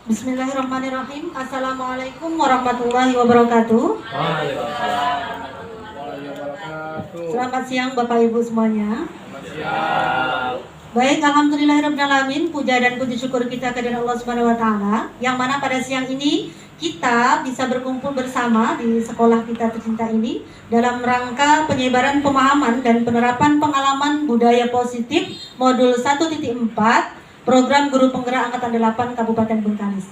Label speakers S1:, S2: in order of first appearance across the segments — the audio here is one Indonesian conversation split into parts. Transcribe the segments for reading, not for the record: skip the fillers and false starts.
S1: Bismillahirrahmanirrahim. Assalamualaikum warahmatullahi wabarakatuh.
S2: Waalaikumsalam warahmatullahi wabarakatuh.
S1: Selamat siang Bapak Ibu semuanya.
S2: Selamat siang.
S1: Baik, alhamdulillahirrahmanirrahim. Puja dan puji syukur kita kepada Allah Subhanahu wa taala, yang mana pada siang ini kita bisa berkumpul bersama di sekolah kita tercinta ini dalam rangka penyebaran pemahaman dan penerapan pengalaman budaya positif modul 1.4 program Guru Penggerak Angkatan 8 Kabupaten Bengkalis.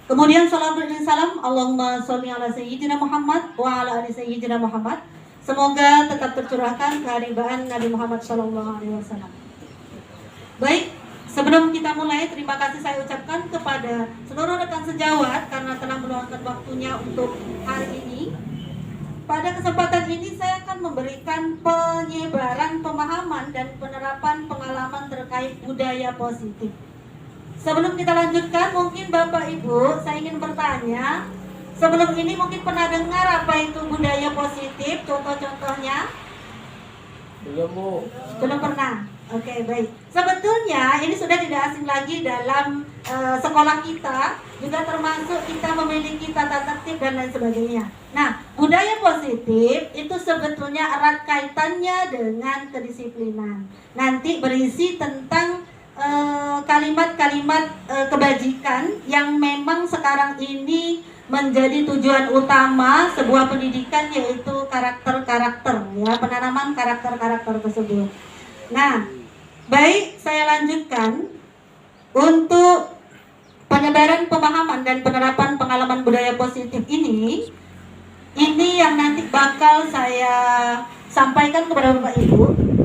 S1: Kemudian salam dan salam Allahumma sholli ala sayyidina Muhammad wa ala ali sayyidina Muhammad. Semoga tetap tercurahkan keharibaan Nabi Muhammad sallallahu alaihi wasallam. Baik, sebelum kita mulai, terima kasih saya ucapkan kepada seluruh rekan sejawat karena telah meluangkan waktunya untuk hari ini. Pada kesempatan ini saya akan memberikan penyebaran pemahaman dan penerapan pengalaman terkait budaya positif. Sebelum kita lanjutkan, mungkin Bapak Ibu, saya ingin bertanya, sebelum ini mungkin pernah dengar apa itu budaya positif, contoh-contohnya?
S2: Belum, Bu.
S1: Belum pernah. Oke, baik. Sebetulnya ini sudah tidak asing lagi dalam sekolah kita, juga termasuk kita memiliki tata tertib dan lain sebagainya. Nah, budaya positif itu sebetulnya erat kaitannya dengan kedisiplinan. Nanti berisi tentang kalimat-kalimat kebajikan yang memang sekarang ini menjadi tujuan utama sebuah pendidikan, yaitu karakter-karakter, ya, penanaman karakter-karakter tersebut. Nah, baik, saya lanjutkan untuk penyebaran pemahaman dan penerapan pengalaman budaya positif ini yang nanti bakal saya sampaikan kepada Bapak Ibu.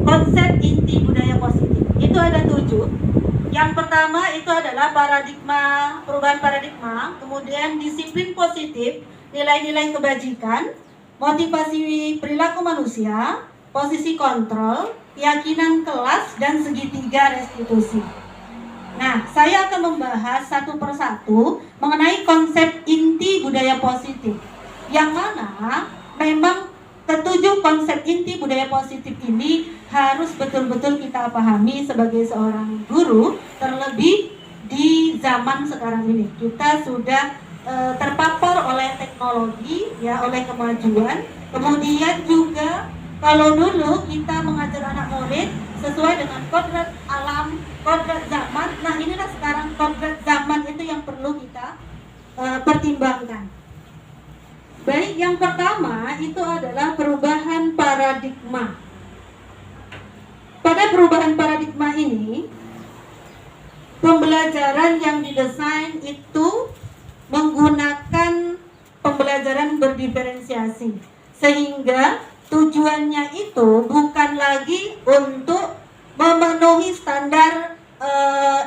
S1: Konsep inti budaya positif itu ada 7. Yang pertama itu adalah perubahan paradigma, kemudian disiplin positif, nilai-nilai kebajikan, motivasi perilaku manusia, posisi kontrol, keyakinan kelas, dan segitiga restitusi. Nah, saya akan membahas satu persatu mengenai konsep inti budaya positif, yang mana memang ketujuh konsep inti budaya positif ini harus betul-betul kita pahami sebagai seorang guru, terlebih di zaman sekarang ini. Kita sudah terpapar oleh teknologi, ya, oleh kemajuan. Kemudian juga kalau dulu kita mengajar anak murid sesuai dengan kodrat alam, kodrat zaman. Nah, inilah sekarang kodrat zaman itu yang perlu kita pertimbangkan. Baik, yang pertama itu adalah perubahan paradigma. Pada perubahan paradigma ini, pembelajaran yang didesain itu menggunakan pembelajaran berdiferensiasi, sehingga tujuannya itu bukan lagi untuk memenuhi standar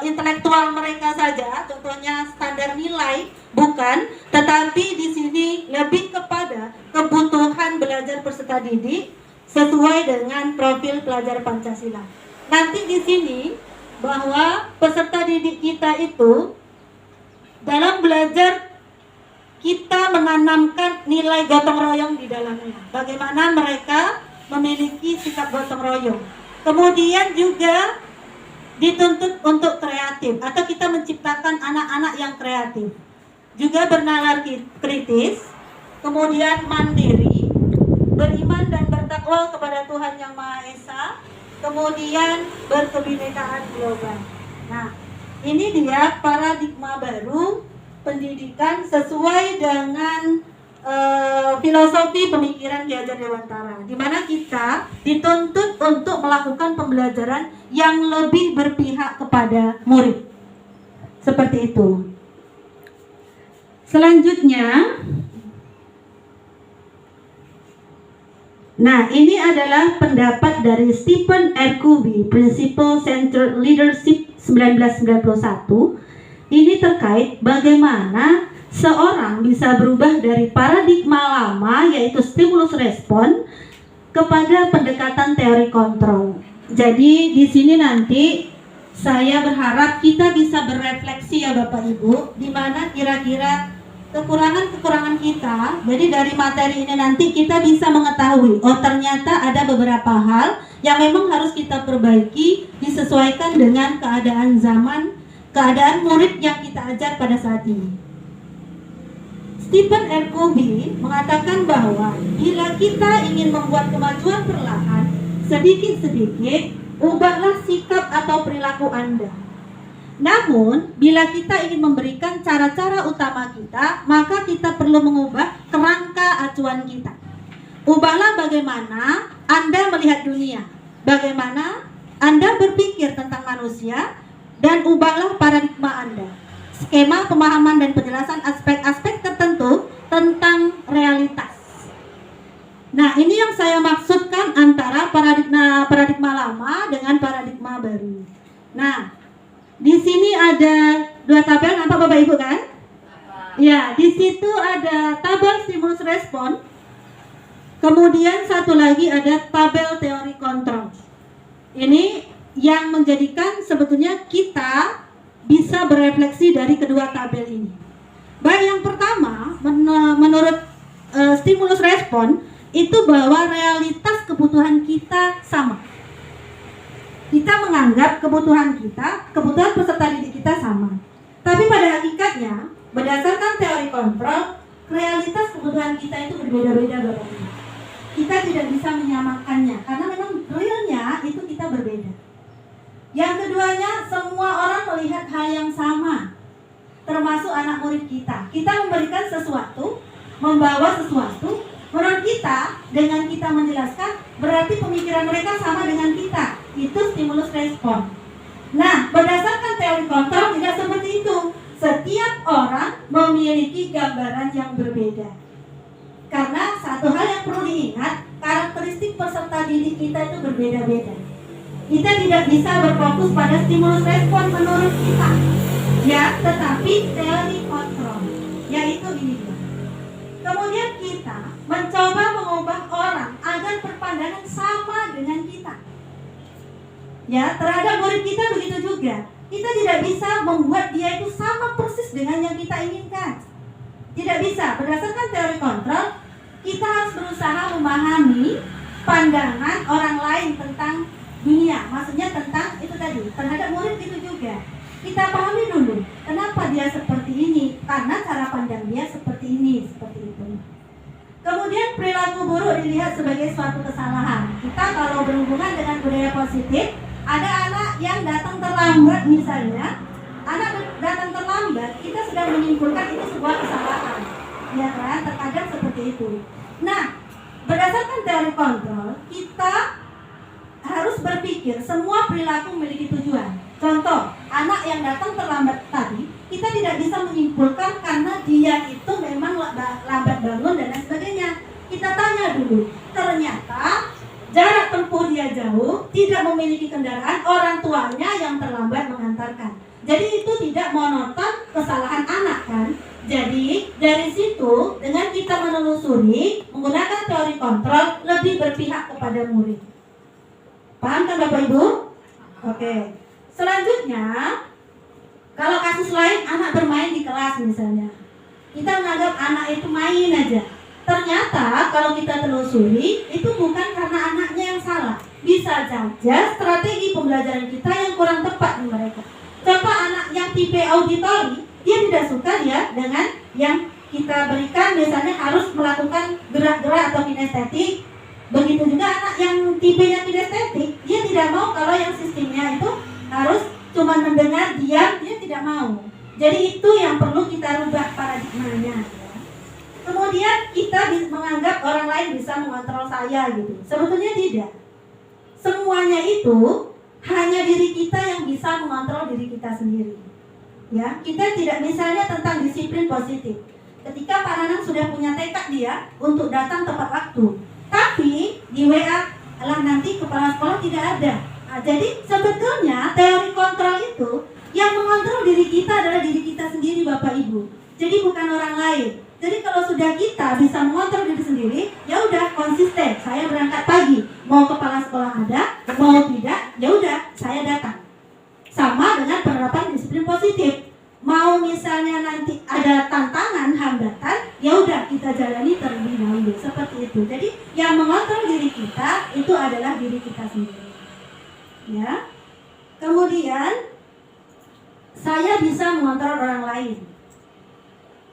S1: intelektual mereka saja, contohnya standar nilai, bukan, tetapi di sini lebih kepada kebutuhan belajar peserta didik sesuai dengan profil pelajar Pancasila. Nanti di sini bahwa peserta didik kita itu dalam belajar kita menanamkan nilai gotong royong di dalamnya. Bagaimana mereka memiliki sikap gotong royong. Kemudian juga dituntut untuk kreatif, atau kita menciptakan anak-anak yang kreatif, juga bernalar kritis, kemudian mandiri, beriman dan bertakwa kepada Tuhan Yang Maha Esa, kemudian berkebinekaan global. Nah, ini dia paradigma baru pendidikan sesuai dengan filosofi pemikiran Ki Hajar Dewantara, di mana kita dituntut untuk melakukan pembelajaran yang lebih berpihak kepada murid. Seperti itu. Selanjutnya, nah, ini adalah pendapat dari Stephen R. Covey, Principle Centered Leadership 1991. Ini terkait bagaimana seorang bisa berubah dari paradigma lama, yaitu stimulus respon, kepada pendekatan teori kontrol. Jadi di sini nanti saya berharap kita bisa berefleksi, ya Bapak Ibu, di mana kira-kira kekurangan-kekurangan kita. Jadi dari materi ini nanti kita bisa mengetahui, oh ternyata ada beberapa hal yang memang harus kita perbaiki, disesuaikan dengan keadaan zaman, keadaan murid yang kita ajar pada saat ini. Stephen R. Covey mengatakan bahwa bila kita ingin membuat kemajuan perlahan, sedikit-sedikit, ubahlah sikap atau perilaku Anda. Namun, bila kita ingin memberikan cara-cara utama kita, maka kita perlu mengubah kerangka acuan kita. Ubahlah bagaimana Anda melihat dunia, bagaimana Anda berpikir tentang manusia, dan ubahlah paradigma Anda. Skema pemahaman dan penjelasan aspek-aspek tertentu tentang realitas. Nah, ini yang saya maksudkan antara paradigma lama dengan paradigma baru. Nah, di sini ada dua tabel, nampak Bapak Ibu kan? Ya, di situ ada tabel stimulus respon. Kemudian satu lagi ada tabel teori kontrol. Ini yang menjadikan sebetulnya kita bisa berefleksi dari kedua tabel ini. Baik, yang pertama, menurut stimulus respon itu bahwa realitas kebutuhan kita sama. Kita menganggap kebutuhan peserta didik kita sama. Tapi pada hakikatnya, berdasarkan teori kontrol, realitas kebutuhan kita itu berbeda-beda, Bapak Ibu. Kita tidak bisa menyamakannya karena memang realnya itu kita berbeda. Yang keduanya, semua orang melihat hal yang sama, termasuk anak murid kita. Kita memberikan sesuatu, membawa sesuatu, menurut kita, dengan kita menjelaskan, berarti pemikiran mereka sama dengan kita. Itu stimulus respon. Nah, berdasarkan teori kontrol tidak seperti itu. Setiap orang memiliki gambaran yang berbeda. Karena satu hal yang perlu diingat, karakteristik peserta didik kita itu berbeda-beda. Kita tidak bisa berfokus pada stimulus respon menurut kita, ya, tetapi teori kontrol, yaitu ini. Kemudian kita mencoba mengubah orang agar berpandangan sama dengan kita. Ya, terhadap murid kita begitu juga. Kita tidak bisa membuat dia itu sama persis dengan yang kita inginkan. Tidak bisa. Berdasarkan teori kontrol, kita harus berusaha memahami pandangan orang lain tentang dunia. Maksudnya tentang itu tadi, terhadap murid itu juga. Kita pahami dulu, kenapa dia seperti ini? Karena cara pandang dia seperti ini, seperti itu. Kemudian perilaku buruk dilihat sebagai suatu kesalahan. Kita kalau berhubungan dengan budaya positif, ada anak yang datang terlambat misalnya, anak datang terlambat, kita sudah menyimpulkan itu sebuah kesalahan, ya kan? Terkadang seperti itu. Nah, berdasarkan teori kontrol, kita harus berpikir semua perilaku memiliki tujuan. Contoh, anak yang datang terlambat tadi, kita tidak bisa menyimpulkan karena dia itu memang lambat bangun dan lain sebagainya. Kita tanya dulu, ternyata jarak tempuh dia jauh, tidak memiliki kendaraan, orang tuanya yang terlambat mengantarkan. Jadi itu tidak monoton kesalahan anak kan. Jadi dari situ dengan kita menelusuri menggunakan teori kontrol lebih berpihak kepada murid. Paham kan Bapak Ibu? Oke. Selanjutnya, kalau kasus lain anak bermain di kelas misalnya, kita menganggap anak itu main aja. Ternyata kalau kita telusuri itu bukan karena anaknya yang salah. Bisa saja strategi pembelajaran kita yang kurang tepat di mereka. Contoh anak yang tipe auditori, dia tidak suka ya dengan yang kita berikan misalnya harus melakukan gerak-gerak atau kinestetik. Begitu juga anak yang tipenya kinestetik, dia tidak mau kalau yang sistemnya itu harus cuma mendengar diam, dia tidak mau. Jadi itu yang perlu kita rubah paradigmanya. Kemudian kita menganggap orang lain bisa mengontrol saya gitu. Sebetulnya tidak. Semuanya itu hanya diri kita yang bisa mengontrol diri kita sendiri. Ya, kita tidak misalnya tentang disiplin positif. Ketika Pak Nanang sudah punya tekad dia untuk datang tepat waktu, tapi di WA lah nanti kepala sekolah tidak ada. Nah, jadi sebetulnya teori kontrol itu yang mengontrol diri kita adalah diri kita sendiri Bapak Ibu. Jadi bukan orang lain. Jadi kalau sudah kita bisa mengontrol diri sendiri, ya udah konsisten. Saya berangkat pagi, mau kepala sekolah ada, mau tidak, ya udah saya datang. Sama dengan penerapan disiplin positif. Mau misalnya nanti ada tantangan, hambatan, ya udah kita jalani terlebih dahulu seperti itu. Jadi yang mengontrol diri kita itu adalah diri kita sendiri. Ya. Kemudian saya saya bisa mengontrol orang lain.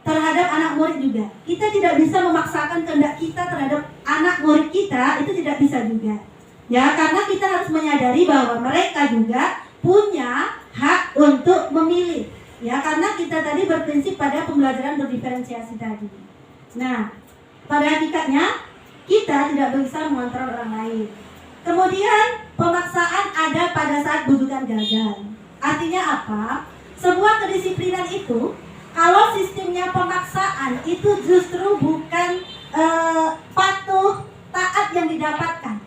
S1: Terhadap anak murid juga. Kita tidak bisa memaksakan kehendak kita terhadap anak murid kita, itu tidak bisa juga. Ya, karena kita harus menyadari bahwa mereka juga punya hak untuk memilih. Ya, karena kita tadi berprinsip pada pembelajaran berdiferensiasi tadi. Nah, pada hakikatnya kita tidak bisa mengontrol orang lain. Kemudian pemaksaan ada pada saat bujukan gagal. Artinya apa? Sebuah kedisiplinan itu, kalau sistemnya pemaksaan itu justru bukan patuh taat yang didapatkan,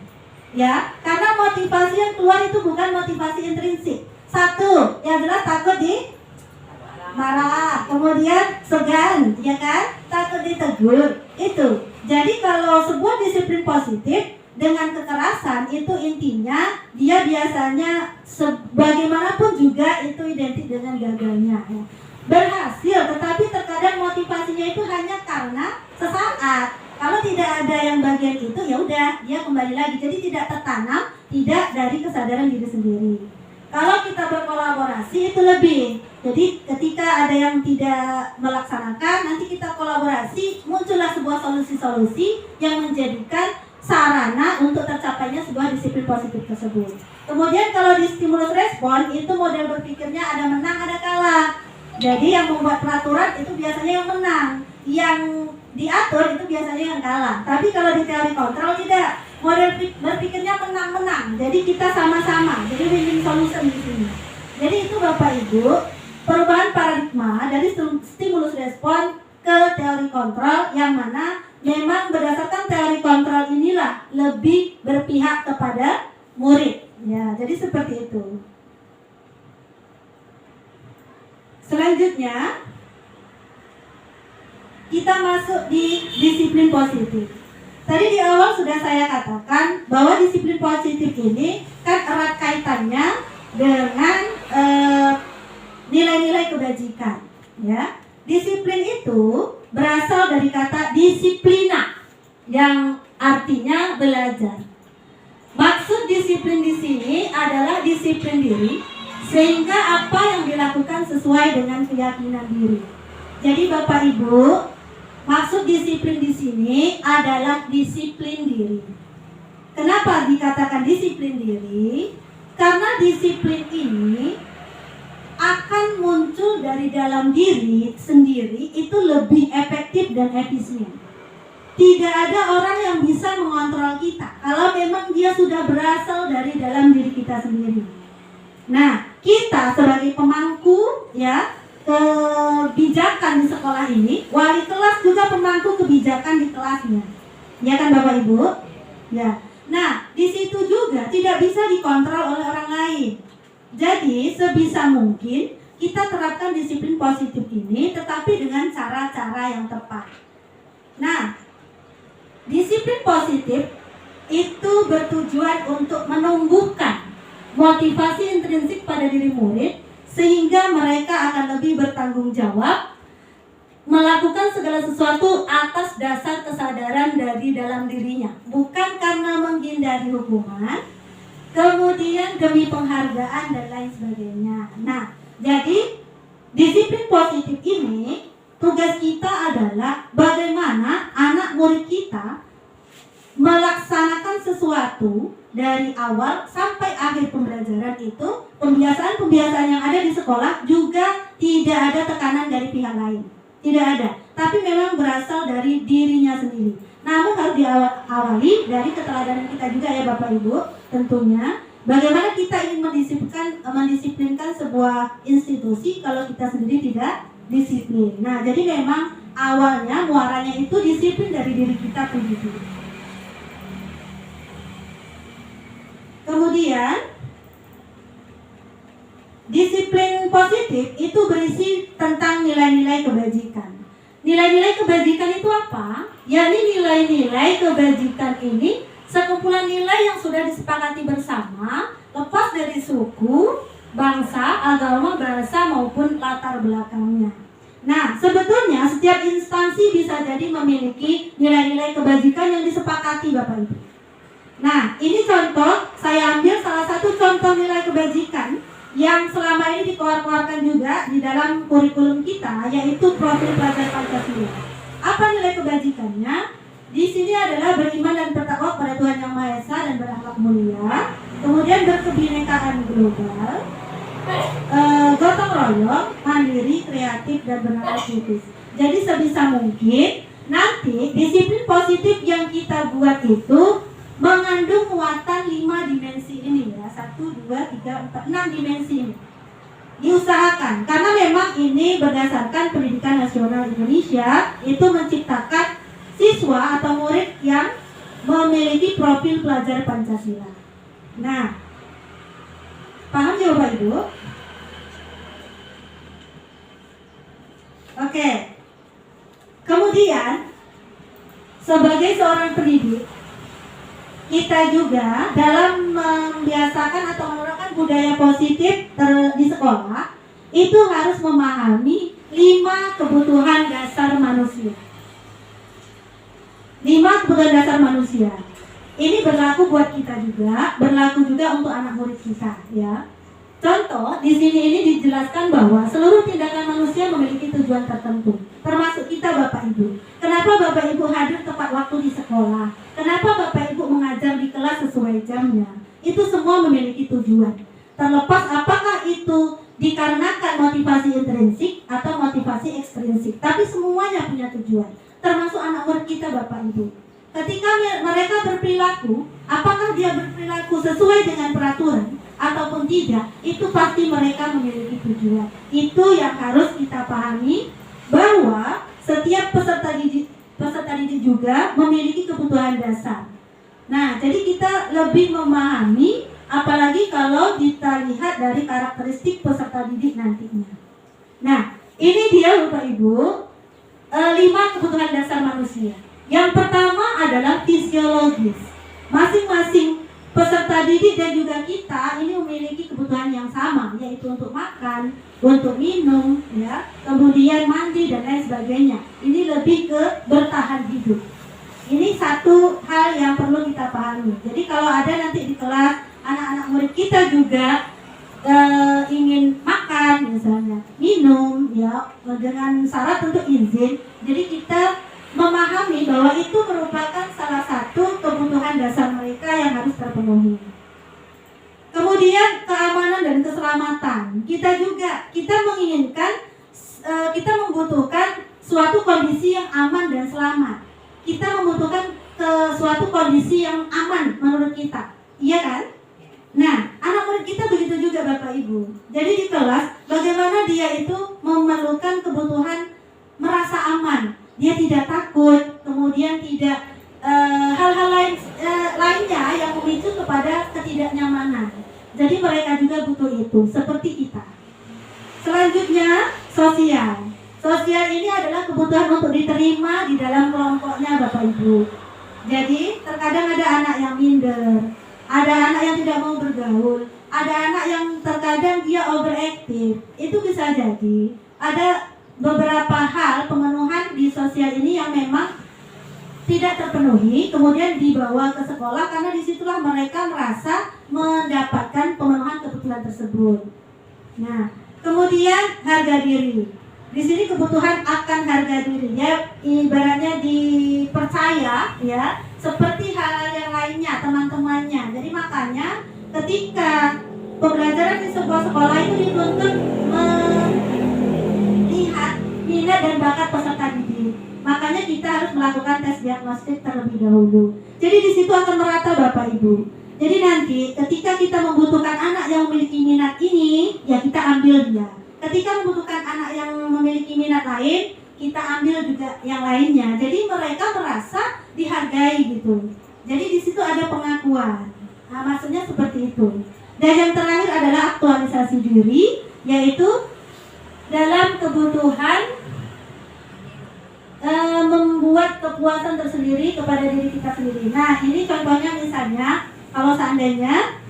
S1: ya, karena motivasi yang keluar itu bukan motivasi intrinsik. Satu, yang jelas takut di marah, kemudian segan, ya kan, takut ditegur, itu. Jadi kalau sebuah disiplin positif dengan kekerasan itu intinya dia biasanya bagaimanapun juga itu identik dengan gagalnya, ya. Berhasil, tetapi terkadang motivasinya itu hanya karena sesaat. Kalau tidak ada yang bagian itu, ya udah dia kembali lagi. Jadi tidak tertanam, tidak dari kesadaran diri sendiri. Kalau kita berkolaborasi itu lebih. Jadi ketika ada yang tidak melaksanakan, nanti kita kolaborasi, muncullah sebuah solusi-solusi yang menjadikan sarana untuk tercapainya sebuah disiplin positif tersebut. Kemudian kalau di stimulus respon itu model berpikirnya ada menang, ada kalah. Jadi yang membuat peraturan itu biasanya yang menang, yang diatur itu biasanya yang kalah. Tapi kalau di teori kontrol tidak, model berpikirnya menang-menang. Jadi kita sama-sama, jadi win-win solution di sini. Jadi itu Bapak Ibu, perubahan paradigma dari stimulus respon ke teori kontrol, yang mana memang berdasarkan teori kontrol inilah lebih berpihak kepada murid. Ya, jadi seperti itu. Selanjutnya, kita masuk di disiplin positif. Tadi di awal sudah saya katakan bahwa disiplin positif ini kan erat kaitannya dengan nilai-nilai kebajikan. Ya, disiplin itu berasal dari kata disiplina, yang artinya belajar. Maksud disiplin di sini adalah disiplin diri, sehingga apa yang dilakukan sesuai dengan keyakinan diri. Jadi Bapak Ibu, maksud disiplin di sini adalah disiplin diri. Kenapa dikatakan disiplin diri? Karena disiplin ini akan muncul dari dalam diri sendiri, itu lebih efektif dan efisien. Tidak ada orang yang bisa mengontrol kita kalau memang dia sudah berasal dari dalam diri kita sendiri. Nah, kita sebagai pemangku, ya, kebijakan di sekolah ini, wali kelas juga pemangku kebijakan di kelasnya, ya kan Bapak Ibu? Ya. Nah, di situ juga tidak bisa dikontrol oleh orang lain. Jadi sebisa mungkin kita terapkan disiplin positif ini, tetapi dengan cara-cara yang tepat. Nah, disiplin positif itu bertujuan untuk menumbuhkan motivasi intrinsik pada diri murid, sehingga mereka akan lebih bertanggung jawab melakukan segala sesuatu atas dasar kesadaran dari dalam dirinya, bukan karena menghindari hukuman, kemudian demi penghargaan dan lain sebagainya. Nah, jadi disiplin positif ini, tugas kita adalah bagaimana anak murid kita melaksanakan sesuatu dari awal sampai akhir pembelajaran itu. Pembiasaan-pembiasaan yang ada di sekolah juga tidak ada tekanan dari pihak lain, tidak ada, tapi memang berasal dari dirinya sendiri. Namun harus diawali dari keteladanan kita juga, ya Bapak Ibu. Tentunya bagaimana kita ingin mendisiplinkan sebuah institusi kalau kita sendiri tidak disiplin. Nah, jadi memang awalnya muaranya itu disiplin dari diri kita sendiri. Kemudian disiplin positif itu berisi tentang nilai-nilai kebajikan. Nilai-nilai kebajikan itu apa? Yakni nilai-nilai kebajikan ini sekumpulan nilai yang sudah disepakati bersama, lepas dari suku, bangsa, agama, bahasa maupun latar belakangnya. Nah, sebetulnya setiap instansi bisa jadi memiliki nilai-nilai kebajikan yang disepakati, Bapak Ibu. Nah, ini contoh, saya ambil salah satu contoh nilai kebajikan yang selama ini dikeluarkan juga di dalam kurikulum kita, yaitu profil pelajar Pancasila. Apa nilai kebajikannya? Di sini adalah beriman dan bertakwa kepada Tuhan Yang Maha Esa dan berakhlak mulia, kemudian berkebinekaan global, gotong royong, mandiri, kreatif, dan bernalar kritis. Jadi sebisa mungkin nanti disiplin positif yang kita buat itu mengandung muatan 5 dimensi ini ya, 1, 2, 3, 4, 6 dimensi ini. Diusahakan, karena memang ini berdasarkan Pendidikan Nasional Indonesia itu menciptakan siswa atau murid yang memiliki profil pelajar Pancasila. Nah, paham ya Bapak Ibu? Oke. Kemudian sebagai seorang pendidik, kita juga dalam membiasakan atau menerapkan budaya positif di sekolah itu harus memahami 5 kebutuhan dasar manusia. 5 kebutuhan dasar manusia. Ini berlaku buat kita juga, berlaku juga untuk anak murid kita, ya. Contoh, di sini ini dijelaskan bahwa seluruh tindakan manusia memiliki tujuan tertentu, termasuk kita Bapak Ibu. Kenapa Bapak Ibu hadir tepat waktu di sekolah? Kenapa Bapak Ibu mengajar di kelas sesuai jamnya? Itu semua memiliki tujuan. Terlepas apakah itu dikarenakan motivasi intrinsik atau motivasi ekstrinsik, tapi semuanya punya tujuan. Termasuk anak murid kita Bapak Ibu. Ketika mereka berperilaku, apakah dia berperilaku sesuai dengan peraturan ataupun tidak, itu pasti mereka memiliki tujuan. Itu yang harus kita pahami, bahwa setiap peserta didik juga memiliki kebutuhan dasar. Nah, jadi kita lebih memahami, apalagi kalau kita lihat dari karakteristik peserta didik nantinya. Nah, ini dia Bapak Ibu, 5 kebutuhan dasar manusia. Yang pertama adalah fisiologis. Masing-masing peserta didik dan juga kita ini memiliki kebutuhan yang sama, yaitu untuk makan, untuk minum, ya, kemudian mandi dan lain sebagainya. Ini lebih ke bertahan hidup. Ini satu hal yang perlu kita pahami. Jadi kalau ada nanti di kelas anak-anak murid kita juga ingin makan misalnya, minum, ya, dengan syarat untuk izin. Jadi kita memahami bahwa itu merupakan salah satu kebutuhan dasar mereka yang harus terpenuhi. Kemudian keamanan dan keselamatan. Kita menginginkan, kita membutuhkan suatu kondisi yang aman dan selamat. Kita membutuhkan suatu kondisi yang aman menurut kita, iya kan? Nah, anak murid kita begitu juga Bapak Ibu. Jadi di kelas, bagaimana dia itu memerlukan kebutuhan merasa aman. Dia tidak takut, kemudian tidak hal-hal lainnya yang memicu kepada ketidaknyamanan. Jadi mereka juga butuh itu, seperti kita. Selanjutnya, sosial. Sosial ini adalah kebutuhan untuk diterima di dalam kelompoknya Bapak Ibu. Jadi terkadang ada anak yang minder, ada anak yang tidak mau bergaul, ada anak yang terkadang dia overactive. Itu bisa jadi ada beberapa hal pemenuhan di sosial ini yang memang tidak terpenuhi, kemudian dibawa ke sekolah karena disitulah mereka merasa mendapatkan pemenuhan kebutuhan tersebut. Nah, kemudian harga diri. Di sini kebutuhan akan harga diri, ya, ibaratnya dipercaya, ya, seperti hal yang lainnya, teman-temannya. Jadi makanya ketika pembelajaran di sebuah sekolah itu dituntut melihat minat dan bakat peserta didik. Makanya kita harus melakukan tes diagnostik terlebih dahulu. Jadi di situ akan merata Bapak Ibu. Jadi nanti ketika kita membutuhkan anak yang memiliki minat ini, ya kita ambil dia. Ketika membutuhkan anak yang memiliki minat lain, kita ambil juga yang lainnya. Jadi mereka merasa dihargai gitu. Jadi di situ ada pengakuan. Nah, maksudnya seperti itu. Dan yang terakhir adalah aktualisasi diri, yaitu dalam kebutuhan membuat kepuasan tersendiri kepada diri kita sendiri. Nah, ini contohnya misalnya kalau seandainya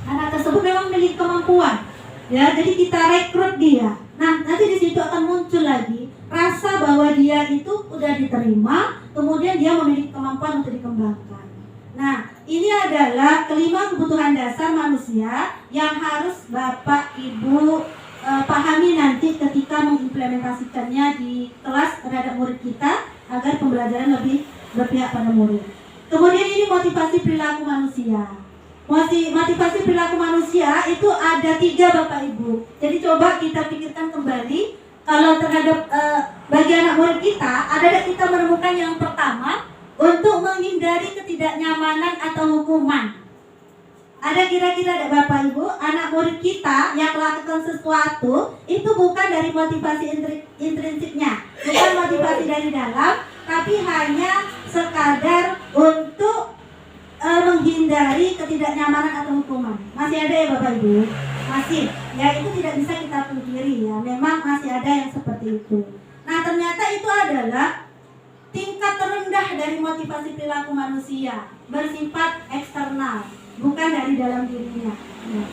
S1: anak tersebut memang memiliki kemampuan, ya, jadi kita rekrut dia. Nah, nanti di situ akan muncul lagi rasa bahwa dia itu udah diterima, kemudian dia memiliki kemampuan untuk dikembangkan. Nah, ini adalah kelima kebutuhan dasar manusia yang harus Bapak Ibu pahami nanti ketika mengimplementasikannya di kelas terhadap murid kita agar pembelajaran lebih berpihak pada murid. Kemudian ini motivasi perilaku manusia. Motivasi perilaku manusia itu ada 3 Bapak Ibu. Jadi coba kita pikirkan kembali kalau terhadap bagi anak murid kita, ada kita menemukan yang pertama untuk menghindari ketidaknyamanan atau hukuman. Ada kira-kira Bapak Ibu, anak murid kita yang melakukan sesuatu itu bukan dari motivasi intrinsiknya, bukan motivasi dari dalam, tapi hanya sekadar untuk menghindari ketidaknyamanan atau hukuman. Masih ada ya Bapak Ibu? Masih. Ya itu tidak bisa kita pungkiri ya. Memang masih ada yang seperti itu. Nah ternyata itu adalah tingkat terendah dari motivasi perilaku manusia, bersifat eksternal, bukan dari dalam dirinya. Nah.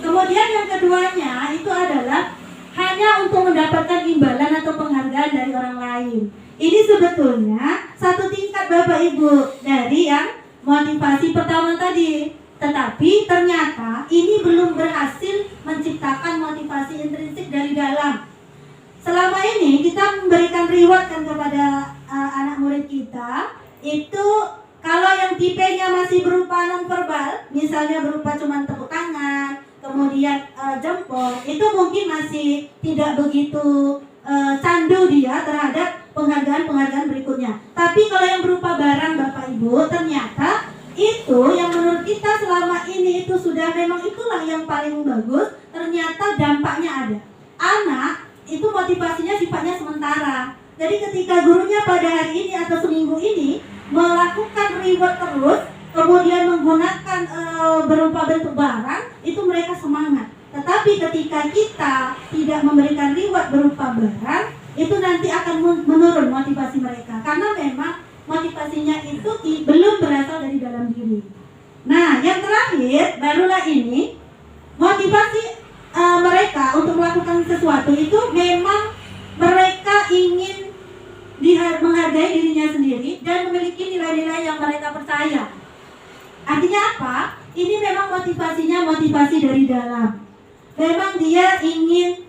S1: Kemudian yang keduanya itu adalah hanya untuk mendapatkan imbalan atau penghargaan dari orang lain. Ini sebetulnya satu tingkat Bapak Ibu dari yang motivasi pertama tadi. Tetapi ternyata ini belum berhasil menciptakan motivasi intrinsik dari dalam. Selama ini kita memberikan reward kan kepada anak murid kita, itu kalau yang tipenya masih berupa non-verbal, misalnya berupa cuma tepuk tangan, kemudian jempol, itu mungkin masih tidak begitu candu dia terhadap penghargaan-penghargaan berikutnya. Tapi kalau yang berupa barang Bapak Ibu, ternyata itu yang menurut kita selama ini itu sudah memang itulah yang paling bagus, ternyata dampaknya ada. Anak itu motivasinya sifatnya sementara. Jadi ketika gurunya pada hari ini atau seminggu ini melakukan reward terus, kemudian menggunakan berupa bentuk barang, itu mereka semangat. Tetapi ketika kita tidak memberikan reward berupa barang, itu nanti akan menurun motivasi mereka, karena memang motivasinya itu belum berasal dari dalam diri. Nah, yang terakhir barulah ini motivasi mereka untuk melakukan sesuatu itu memang mereka ingin menghargai dirinya sendiri dan memiliki nilai-nilai yang mereka percaya. Artinya apa? Ini memang motivasinya motivasi dari dalam. Memang dia ingin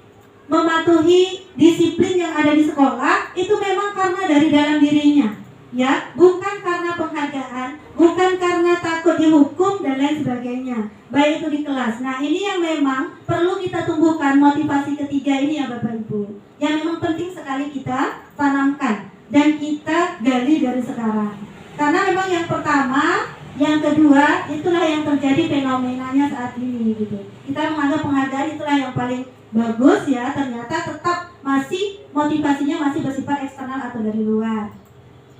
S1: mematuhi disiplin yang ada di sekolah, itu memang karena dari dalam dirinya. Ya, bukan karena penghargaan, bukan karena takut dihukum dan lain sebagainya, baik itu di kelas. Nah, ini yang memang perlu kita tumbuhkan, motivasi ketiga ini ya Bapak Ibu, yang memang penting sekali kita tanamkan dan kita gali dari sekarang. Karena memang yang pertama, yang kedua, itulah yang terjadi fenomenanya saat ini gitu. Kita menganggap penghargaan itulah yang paling bagus ya, ternyata tetap masih motivasinya masih bersifat eksternal atau dari luar.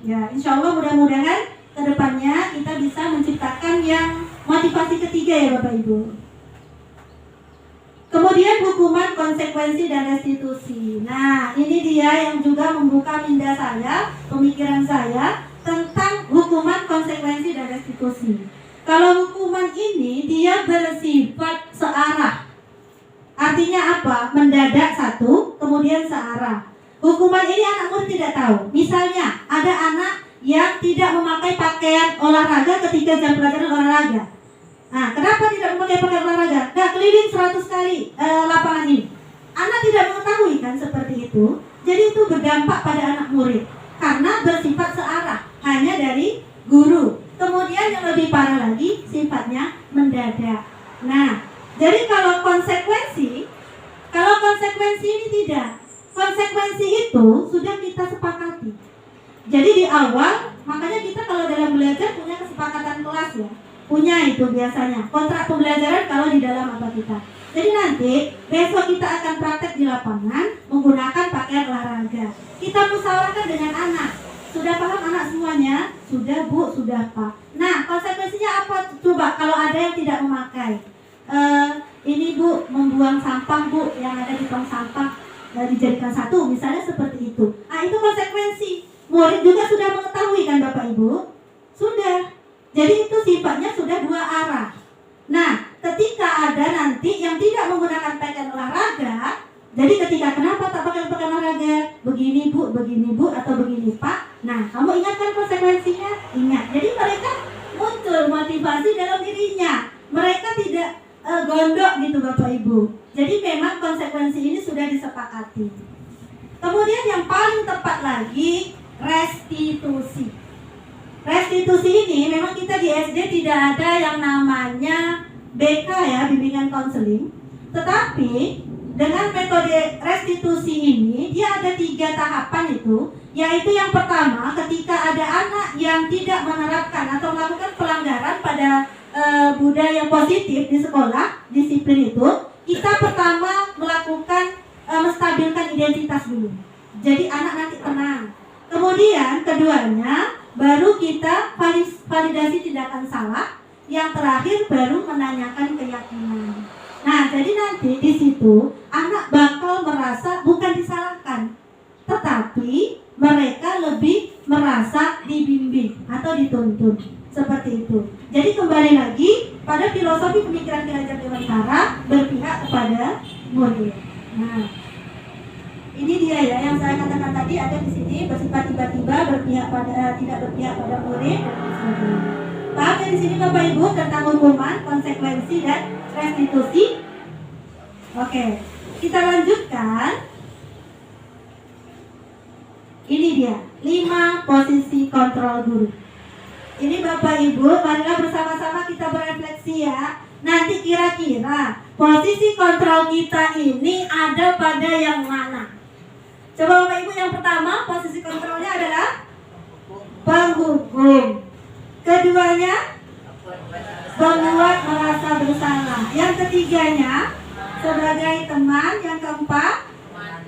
S1: Ya, insya Allah mudah-mudahan kedepannya kita bisa menciptakan yang motivasi ketiga ya Bapak Ibu. Kemudian hukuman, konsekuensi, dan restitusi. Nah, ini dia yang juga membuka minda saya, pemikiran saya tentang hukuman, konsekuensi, dan restitusi. Kalau hukuman ini dia bersifat searah. Artinya apa? Mendadak satu, kemudian searah. Hukuman ini anak murid tidak tahu. Misalnya ada anak yang tidak memakai pakaian olahraga ketika jam pelajaran olahraga. Nah, kenapa tidak memakai pakaian olahraga? Nggak keliling 100 kali lapangan ini. Anak tidak mengetahui kan seperti itu. Jadi itu berdampak pada anak murid karena bersifat searah, hanya dari guru. Kemudian yang lebih parah lagi sifatnya mendadak. Nah, jadi kalau konsekuensi ini tidak. Konsekuensi itu sudah kita sepakati. Jadi di awal, makanya kita kalau dalam belajar punya kesepakatan kelas ya. Punya itu biasanya kontrak pembelajaran kalau di dalam apa kita. Jadi nanti besok kita akan praktek di lapangan menggunakan pakaian olahraga. Kita musyawarahkan dengan anak. Sudah paham anak semuanya? Sudah Bu, sudah Pak. Nah, konsekuensinya apa? Coba kalau ada yang tidak memakai. Ini Bu, membuang sampah Bu, yang ada di tong sampah dijadikan satu, misalnya seperti itu. Nah, itu konsekuensi. Murid juga sudah mengetahui kan Bapak Ibu? Sudah. Jadi itu sifatnya sudah dua arah. Nah, ketika ada nanti yang tidak menggunakan pakaian olahraga, jadi ketika kenapa tak pakai pakaian olahraga? Begini Bu, atau begini Pak. Nah, kamu ingatkan konsekuensinya? Ingat. Jadi mereka muncul motivasi dalam dirinya. Mereka tidak gondok gitu Bapak Ibu. Jadi memang konsekuensi ini sudah disepakati. Kemudian yang paling tepat lagi, restitusi. Restitusi ini memang kita di SD tidak ada yang namanya BK ya, bimbingan konseling. Tetapi dengan metode restitusi ini dia ada 3 tahapan itu, yaitu yang pertama ketika ada anak yang tidak menerapkan atau melakukan pelanggaran pada budaya positif di sekolah, disiplin itu, kita pertama melakukan menstabilkan identitas dulu. Jadi anak nanti tenang. Kemudian keduanya baru kita validasi tindakan salah. Yang terakhir baru menanyakan keyakinan. Nah, jadi nanti di situ anak bakal merasa bukan disalahkan, tetapi mereka lebih merasa dibimbing atau dituntun. Seperti itu. Jadi kembali lagi pada filosofi pemikiran Ki Hajar Dewantara, berpihak kepada murid. Nah, ini dia ya yang saya katakan tadi, ada di sini bersifat tiba-tiba, berpihak pada tidak berpihak pada murid dan sebagainya. Paham ya di sini Bapak Ibu tentang hukuman, konsekuensi dan restitusi? Oke, kita lanjutkan. Ini dia 5 posisi kontrol guru. Ini Bapak Ibu, marilah bersama-sama kita berefleksi ya. Nanti kira-kira posisi kontrol kita ini ada pada yang mana? Coba Bapak Ibu, yang pertama posisi kontrolnya adalah penghukum. Keduanya membuat merasa bersalah. Yang ketiganya sebagai teman. Yang keempat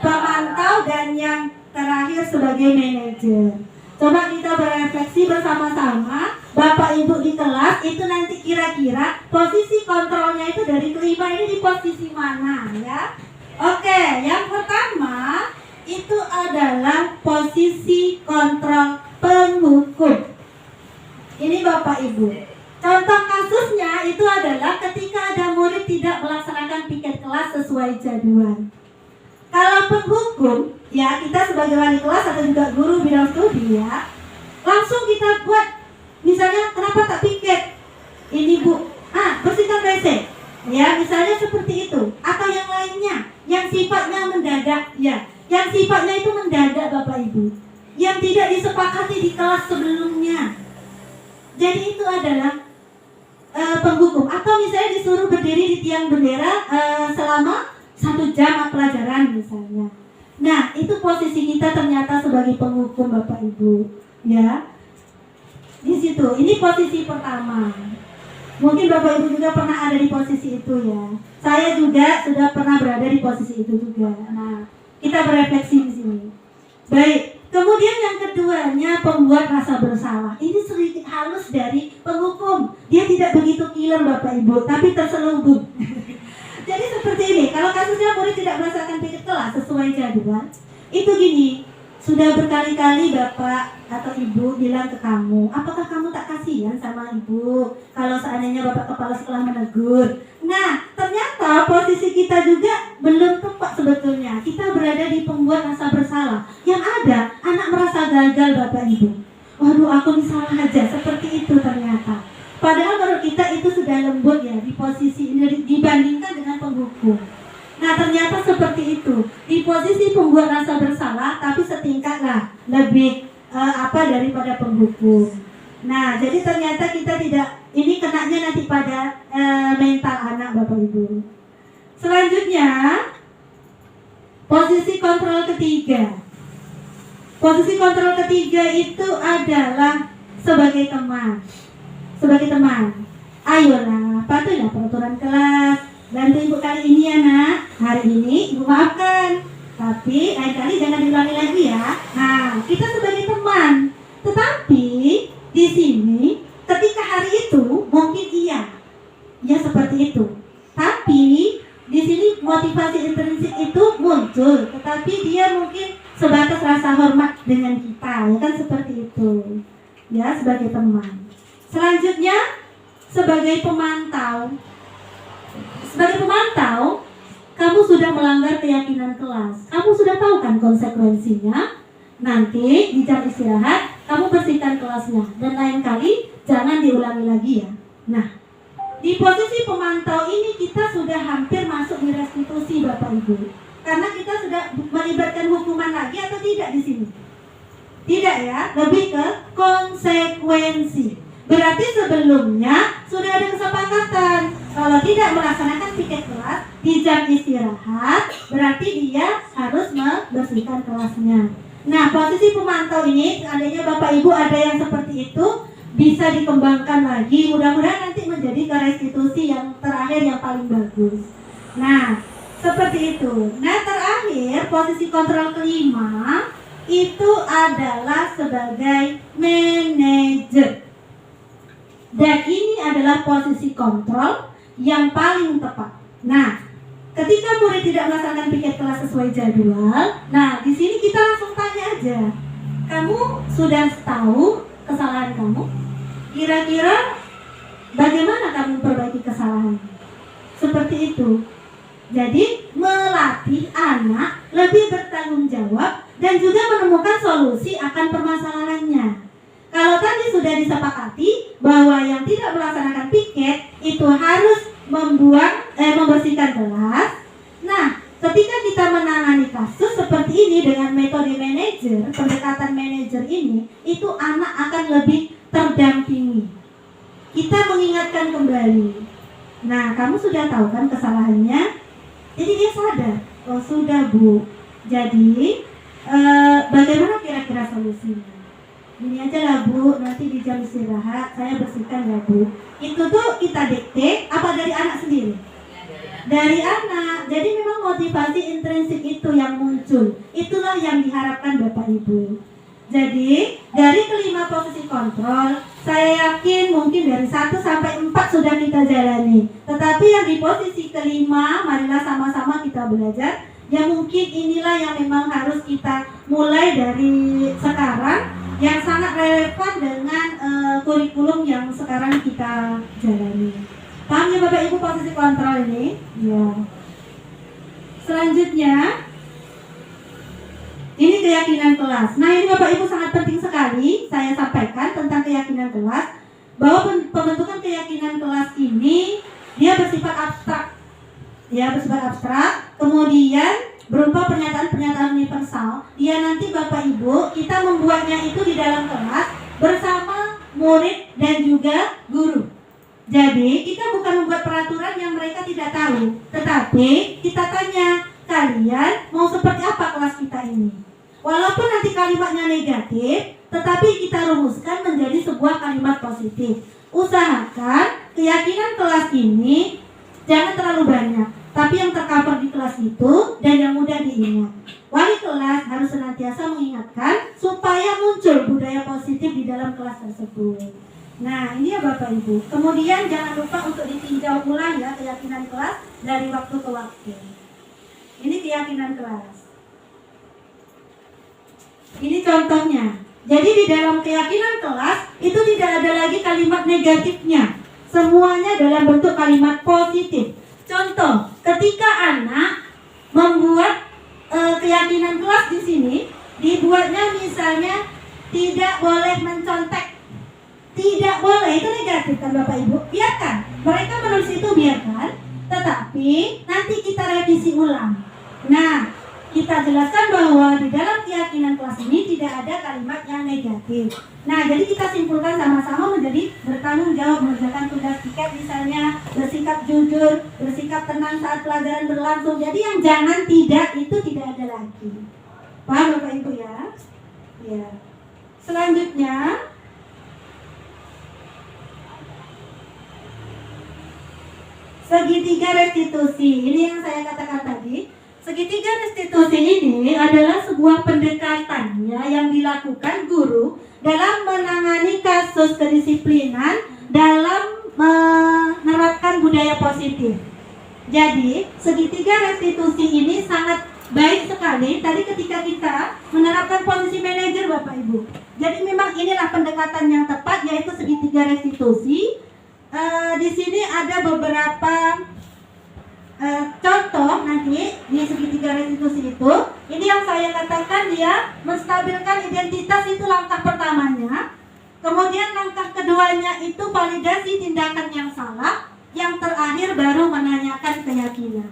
S1: pemantau. Dan yang terakhir sebagai manajer. Coba kita berefleksi bersama-sama. Bapak Ibu di kelas itu nanti kira-kira posisi kontrolnya itu dari kelima ini di posisi mana ya? Oke, yang pertama itu adalah posisi kontrol penghukum. Ini Bapak Ibu, contoh kasusnya itu adalah ketika ada murid tidak melaksanakan piket kelas sesuai jadwal. Kalau penghukum, ya kita sebagai wali kelas atau juga guru bidang studi ya, langsung kita buat, misalnya kenapa tak piket? Ini Bu, bersihkan WC. Ya, misalnya seperti itu. Atau yang lainnya, yang sifatnya mendadak ya, yang sifatnya itu mendadak Bapak Ibu, yang tidak disepakati di kelas sebelumnya. Jadi itu adalah penghukum. Atau misalnya disuruh berdiri di tiang bendera selama 1 jam pelajaran misalnya. Nah, itu posisi kita ternyata sebagai penghukum Bapak Ibu, ya. Di situ, ini posisi pertama. Mungkin Bapak Ibu juga pernah ada di posisi itu ya. Saya juga sudah pernah berada di posisi itu juga. Nah, kita berefleksi di sini. Baik. Kemudian yang keduanya pembuat rasa bersalah. Ini sedikit halus dari penghukum. Dia tidak begitu killer Bapak Ibu, tapi terselubung. Jadi seperti ini, kalau kasusnya murid tidak melaksanakan piket kelas sesuai jadwal, itu gini, sudah berkali-kali Bapak atau Ibu bilang ke kamu, apakah kamu tak kasihan sama Ibu kalau seandainya Bapak kepala sekolah menegur? Nah, ternyata posisi kita juga belum tepat sebetulnya. Kita berada di pembuat rasa bersalah. Yang ada, anak merasa gagal Bapak Ibu. Waduh, aku salah aja, seperti itu ternyata. Padahal menurut kita itu sudah lembut ya di posisi ini dibandingkan dengan penghukum. Nah, ternyata seperti itu. Di posisi pembuat rasa bersalah, tapi setingkat lah lebih daripada penghukum. Nah, jadi ternyata kita tidak, ini kenanya nanti pada mental anak Bapak Ibu. Selanjutnya, posisi kontrol ketiga. Posisi kontrol ketiga itu adalah sebagai teman. Sebagai teman, ayolah patuhilah peraturan kelas. Bantu Ibu kali ini ya nak. Hari ini Ibu maafkan, tapi lain kali jangan diulangi lagi ya. Nah, kita sebagai teman. Tetapi di sini ketika hari itu mungkin iya seperti itu. Tapi di sini motivasi intrinsik itu muncul, tetapi dia mungkin sebatas rasa hormat dengan kita, ya kan seperti itu. Ya, sebagai teman. Selanjutnya sebagai pemantau. Sebagai pemantau, kamu sudah melanggar keyakinan kelas. Kamu sudah tahu kan konsekuensinya. Nanti di jam istirahat kamu bersihkan kelasnya, dan lain kali jangan diulangi lagi ya. Nah, di posisi pemantau ini kita sudah hampir masuk di restitusi Bapak Ibu. Karena kita sudah melibatkan hukuman lagi atau tidak di sini? Tidak ya, lebih ke konsekuensi. Berarti sebelumnya sudah ada kesepakatan kalau tidak melaksanakan piket kelas di jam istirahat, berarti dia harus membersihkan kelasnya. Nah, posisi pemantau ini, seandainya Bapak Ibu ada yang seperti itu, bisa dikembangkan lagi. Mudah-mudahan nanti menjadi ke restitusi yang terakhir yang paling bagus. Nah, seperti itu. Nah, terakhir posisi kontrol kelima itu adalah sebagai manajer. Dan ini adalah posisi kontrol yang paling tepat. Nah, ketika murid tidak melaksanakan piket kelas sesuai jadwal, nah di sini kita langsung tanya aja. Kamu sudah tahu kesalahan kamu? Kira-kira bagaimana kamu memperbaiki kesalahan? Seperti itu. Jadi melatih anak lebih bertanggung jawab dan juga menemukan solusi akan permasalahannya. Kalau tadi sudah disepakati bahwa yang tidak melaksanakan piket itu harus membersihkan kelas. Nah, ketika kita menangani kasus seperti ini dengan metode manajer, pendekatan manajer ini, itu anak akan lebih terdampingi. Kita mengingatkan kembali. Nah, kamu sudah tahu kan kesalahannya? Jadi dia sadar. Oh sudah Bu. Jadi bagaimana kira-kira solusinya? Ini aja lah Bu, nanti di jam istirahat saya bersihkan ya Bu. Itu tuh kita dikte apa dari anak sendiri? Dari anak. Jadi memang motivasi intrinsik itu yang muncul. Itulah yang diharapkan Bapak Ibu. Jadi dari kelima posisi kontrol, saya yakin mungkin dari 1 sampai 4 sudah kita jalani. Tetapi yang di posisi kelima, marilah sama-sama kita belajar. Ya mungkin inilah yang memang harus kita mulai dari sekarang, yang sangat relevan dengan kurikulum yang sekarang kita jalani. Paham ya Bapak Ibu posisi kontrol ini? Ya. Selanjutnya, ini keyakinan kelas. Nah ini Bapak Ibu sangat penting sekali saya sampaikan tentang keyakinan kelas, bahwa pembentukan keyakinan kelas ini dia bersifat abstrak. Ya, bersifat abstrak. Kemudian berupa pernyataan-pernyataan universal. Dia nanti Bapak Ibu kita membuatnya itu di dalam kelas bersama murid dan juga guru. Jadi kita bukan membuat peraturan yang mereka tidak tahu, tetapi kita tanya, kalian mau seperti apa kelas kita ini? Walaupun nanti kalimatnya negatif, tetapi kita rumuskan menjadi sebuah kalimat positif. Usahakan keyakinan kelas ini jangan terlalu banyak, tapi yang tercover di kelas itu dan yang mudah diingat. Wali kelas harus senantiasa mengingatkan supaya muncul budaya positif di dalam kelas tersebut. Nah ini ya Bapak Ibu. Kemudian jangan lupa untuk ditinjau ulang ya keyakinan kelas dari waktu ke waktu. Ini keyakinan kelas. Ini contohnya. Jadi di dalam keyakinan kelas itu tidak ada lagi kalimat negatifnya. Semuanya dalam bentuk kalimat positif. Contoh, ketika anak membuat keyakinan kelas di sini, dibuatnya misalnya tidak boleh mencontek. Tidak boleh, itu negatif kan Bapak Ibu? Biarkan, mereka menulis itu biarkan. Tetapi nanti kita revisi ulang. Nah, kita jelaskan bahwa di dalam keyakinan kelas ini tidak ada kalimat yang negatif. Nah, jadi kita simpulkan sama-sama menjadi bertanggung jawab mengerjakan tugas piket misalnya, bersikap jujur, bersikap tenang saat pelajaran berlangsung. Jadi yang jangan tidak itu tidak ada lagi. Paham Bapak Ibu ya? Ya. Selanjutnya, segitiga restitusi. Ini yang saya katakan tadi. Segitiga restitusi ini adalah sebuah pendekatan ya, yang dilakukan guru dalam menangani kasus kedisiplinan dalam menerapkan budaya positif. Jadi segitiga restitusi ini sangat baik sekali tadi ketika kita menerapkan posisi manajer Bapak Ibu. Jadi memang inilah pendekatan yang tepat, yaitu segitiga restitusi. Di sini ada beberapa contoh nanti di segitiga restitusi itu. Ini yang saya katakan dia menstabilkan identitas, itu langkah pertamanya. Kemudian langkah keduanya itu validasi tindakan yang salah. Yang terakhir baru menanyakan keyakinan.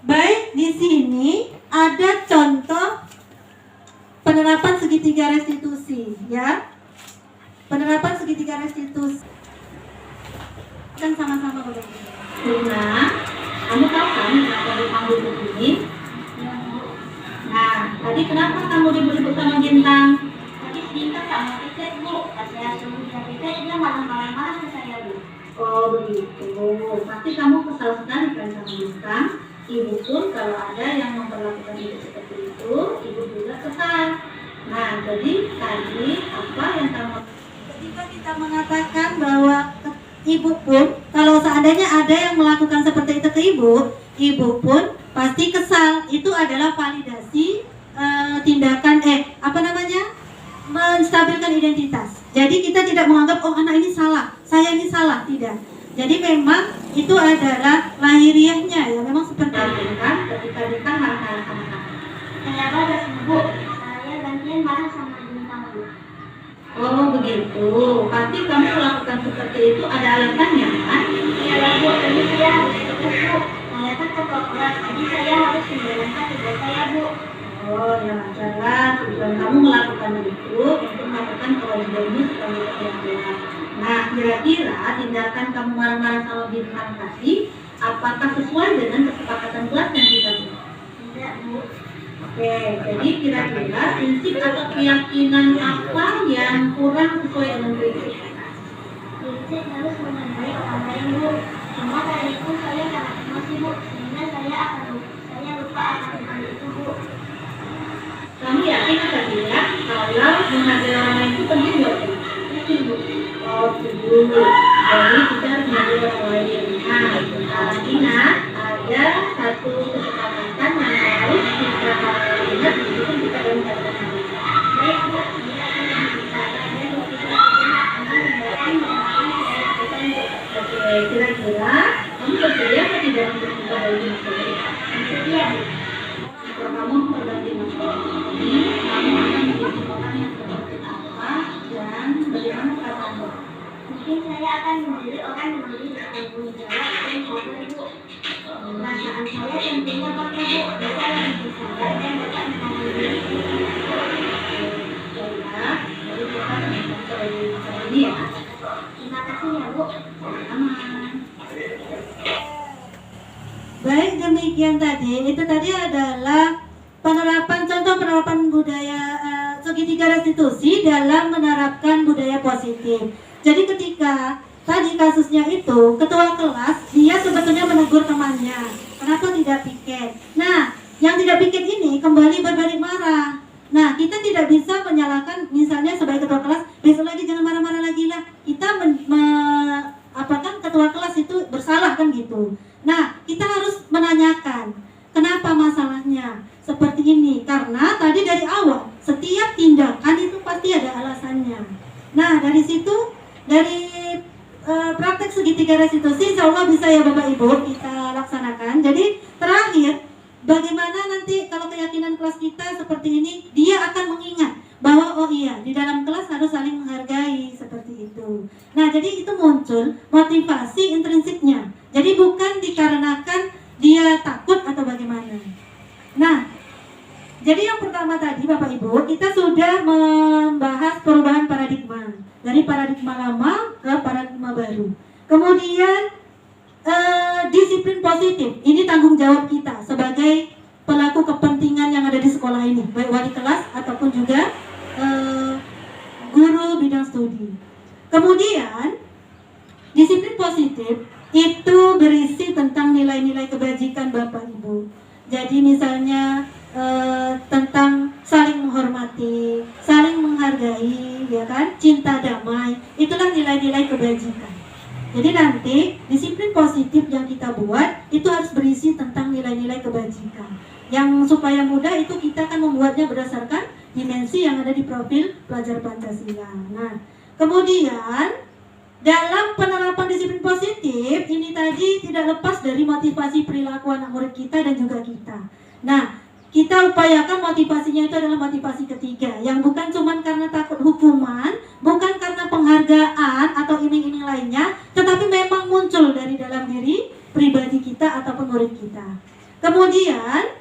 S1: Baik, di sini ada contoh penerapan segitiga restitusi, ya. Penerapan segitiga restitusi. Dan sama-sama begitu. Nah, kamu tahu kan kenapa kamu begini? Nah, tadi kenapa kamu disebut sama Bintang?
S3: Tadi Bintang tak mau tiket bu, pas saya suruh dia tiket dia malah ke saya bu.
S1: Oh begitu. Pasti kamu kesal sekali kan sama Bintang. Ibu pun kalau ada yang memperlakukan ibu seperti itu, ibu juga kesal. Nah, jadi tadi apa yang kamu? Ketika kita mengatakan bahwa ibu pun, kalau seandainya ada yang melakukan seperti itu ke ibu pun pasti kesal. Itu adalah validasi tindakan menstabilkan identitas. Jadi kita tidak menganggap oh anak ini salah, saya ini salah, tidak. Jadi memang itu adalah lahiriahnya ya, memang seperti itu kan. Ketika Bintang marah-marah sama kamu.
S3: Saya balas bu, saya gantian marah sama Bintang bu.
S1: Oh begitu. Pasti kamu melakukan seperti itu ada alasannya kan?
S3: Iya bu, tadi saya harus ikut bu. Saya kan ketua kelas, jadi saya harus menjalankan tugas saya bu.
S1: Oh ya masalah, tujuan kamu melakukan itu untuk melakukan kewajibanmu sebagai ketua. Nah kira-kira tindakan kamu marah-marah sama Bintang tadi apakah sesuai dengan kesepakatan kelas yang kita buat?
S3: Tidak bu.
S1: Oke, jadi kira-kira prinsip atau keyakinan apa yang kurang sesuai dengan prinsip?
S3: Prinsip harus menghargai orang lain bu. Cuma tadi itu saya sangat emosi bu, sehingga saya lupa akan hal itu bu.
S1: Kamu yakin apa tidak kalau menghargai orang lain itu penting buat kamu?
S3: Penting bu.
S1: Oh, setuju. Jadi kita harus menghargai orang lain. Nah, ingat ada satu kesepakatan yang harus kita ingat meskipun kita belum katakan.
S3: Baik bu, saya akan berbicara dan berbicara dengan membawakan mengatakan
S1: Oke, kira-kira kamu bersedia atau tidak untuk kita bagi masalah?
S3: bersedia bu.
S1: Kalau kamu berbagi masalah ini, kamu akan menjadi orang yang seperti apa dan bagaimana perasaanmu?
S3: Mungkin saya akan menjadi orang yang lebih bertanggung jawab dan sabar bu. Perasaan saya tentunya bangga bu, bisa lebih sabar dan dapat menangani diri.
S1: Baiklah, jadi kita akan mencoba masalah ini ya.
S3: Terima kasih ya bu.
S1: Aman. Baik, demikian tadi. Itu tadi adalah contoh penerapan budaya segitiga restitusi dalam menerapkan budaya positif. Jadi ketika tadi kasusnya itu ketua kelas dia sebetulnya menegur temannya, kenapa tidak piket. Nah, yang tidak piket ini kembali berbalik marah. Nah, kita tidak bisa menyalahkan misalnya sebagai ketua kelas, besok lagi jangan marah-marah lagi lah. Kita apakah ketua kelas itu bersalah kan gitu. Nah, kita harus menanyakan kenapa masalahnya seperti ini. Karena tadi dari awal setiap tindakan itu pasti ada alasannya. Nah, dari situ dari praktek segitiga restitusi insya Allah bisa ya Bapak Ibu kita laksanakan. Jadi terakhir, bagaimana nanti kalau keyakinan kelas kita seperti ini, dia akan mengingat bahwa oh iya di dalam kelas harus saling menghargai seperti itu. Nah, jadi itu muncul motivasi intrinsiknya. Jadi bukan dikarenakan dia takut atau bagaimana. Nah, jadi yang pertama tadi Bapak Ibu kita sudah membahas perubahan paradigma dari paradigma lama ke paradigma baru. Kemudian disiplin positif, ini tanggung jawab kita sebagai pelaku kepentingan yang ada di sekolah ini, baik wali kelas ataupun juga guru bidang studi. Kemudian disiplin positif itu berisi tentang nilai-nilai kebajikan Bapak Ibu. Jadi misalnya tentang saling menghormati, saling menghargai, ya kan, cinta damai, itulah nilai-nilai kebajikan. Jadi nanti disiplin positif yang kita buat itu harus berisi tentang nilai-nilai kebajikan. Yang supaya mudah itu kita akan membuatnya berdasarkan dimensi yang ada di profil pelajar Pancasila. Nah, kemudian dalam penerapan disiplin positif ini tadi tidak lepas dari motivasi perilaku anak murid kita dan juga kita. Nah, kita upayakan motivasinya itu adalah motivasi ketiga, yang bukan cuma karena takut hukuman, bukan karena penghargaan atau iming-iming lainnya, tetapi memang muncul dari dalam diri pribadi kita ataupun murid kita. Kemudian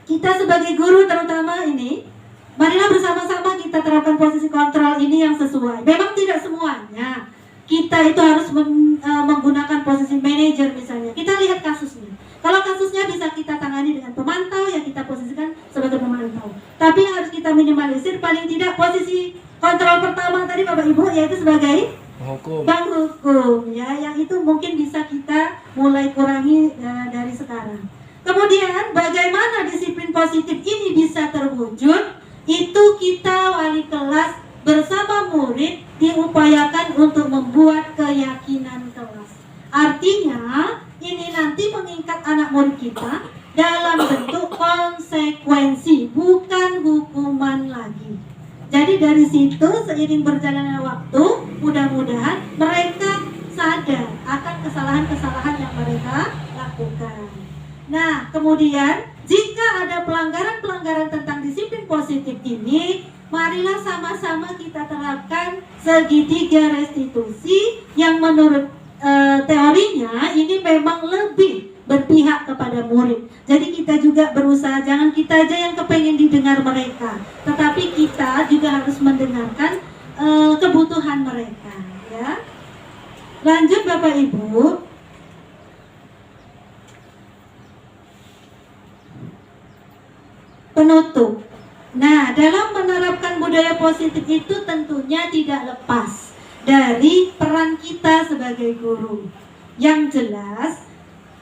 S1: kita sebagai guru terutama ini, marilah bersama-sama kita terapkan posisi kontrol ini yang sesuai. Memang tidak semuanya kita itu harus menggunakan posisi manajer misalnya. Kita lihat kasusnya. Kalau kasusnya bisa kita tangani dengan pemantau, ya kita posisikan sebagai pemantau. Tapi yang harus kita minimalisir paling tidak posisi kontrol pertama tadi Bapak Ibu, yaitu sebagai
S2: Hukum.
S1: penghukum, ya, yang itu mungkin bisa kita mulai kurangi dari sekarang. Kemudian bagaimana disiplin positif ini bisa terwujud? Itu kita wali kelas bersama murid diupayakan untuk membuat keyakinan kelas. Artinya ini nanti mengikat anak murid kita dalam bentuk konsekuensi, bukan hukuman lagi. Jadi dari situ seiring berjalannya waktu, mudah-mudahan mereka sadar akan kesalahan-kesalahan yang mereka lakukan. Nah, kemudian jika ada pelanggaran-pelanggaran tentang disiplin positif ini, marilah sama-sama kita terapkan segitiga restitusi yang menurut teorinya ini memang lebih berpihak kepada murid. Jadi kita juga berusaha, jangan kita aja yang kepengen didengar mereka, tetapi kita juga harus mendengarkan kebutuhan mereka, ya. Lanjut Bapak Ibu. Penutup. Nah, dalam menerapkan budaya positif itu tentunya tidak lepas dari peran kita sebagai guru. Yang jelas,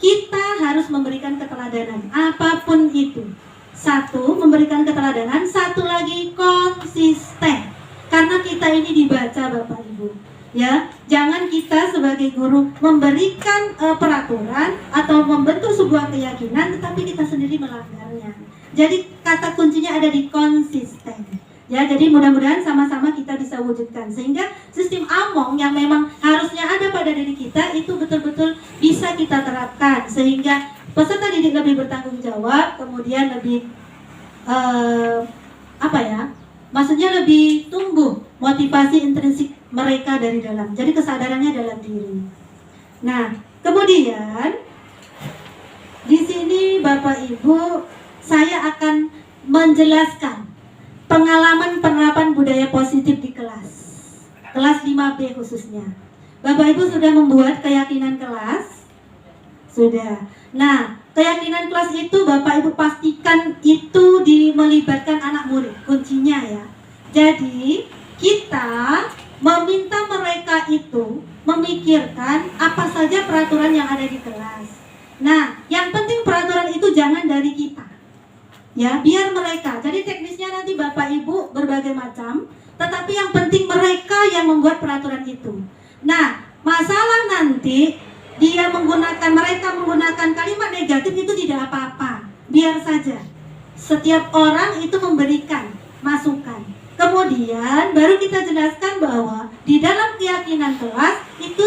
S1: kita harus memberikan keteladanan apapun itu. Satu, memberikan keteladanan. Satu lagi, konsisten. Karena kita ini dibaca Bapak Ibu, ya. Jangan kita sebagai guru memberikan peraturan atau membentuk sebuah keyakinan, tetapi kita sendiri melanggarnya. Jadi kata kuncinya ada di konsisten. Ya, jadi mudah-mudahan sama-sama kita bisa wujudkan sehingga sistem Among yang memang harusnya ada pada diri kita itu betul-betul bisa kita terapkan sehingga peserta didik lebih bertanggung jawab, kemudian lebih maksudnya lebih tumbuh motivasi intrinsik mereka dari dalam. Jadi kesadarannya dalam diri. Nah, kemudian di sini Bapak Ibu saya akan menjelaskan pengalaman penerapan budaya positif di kelas 5B khususnya. Bapak Ibu sudah membuat keyakinan kelas? Sudah. Nah, keyakinan kelas itu Bapak Ibu pastikan itu melibatkan anak murid, kuncinya ya. Jadi, kita meminta mereka itu memikirkan apa saja peraturan yang ada di kelas. Nah, yang penting peraturan itu jangan dari kita. Ya, biar mereka. Jadi teknisnya nanti Bapak Ibu berbagai macam, tetapi yang penting mereka yang membuat peraturan itu. Nah, masalah nanti mereka menggunakan kalimat negatif itu tidak apa-apa. Biar saja. Setiap orang itu memberikan masukan. Kemudian baru kita jelaskan bahwa di dalam keyakinan kelas itu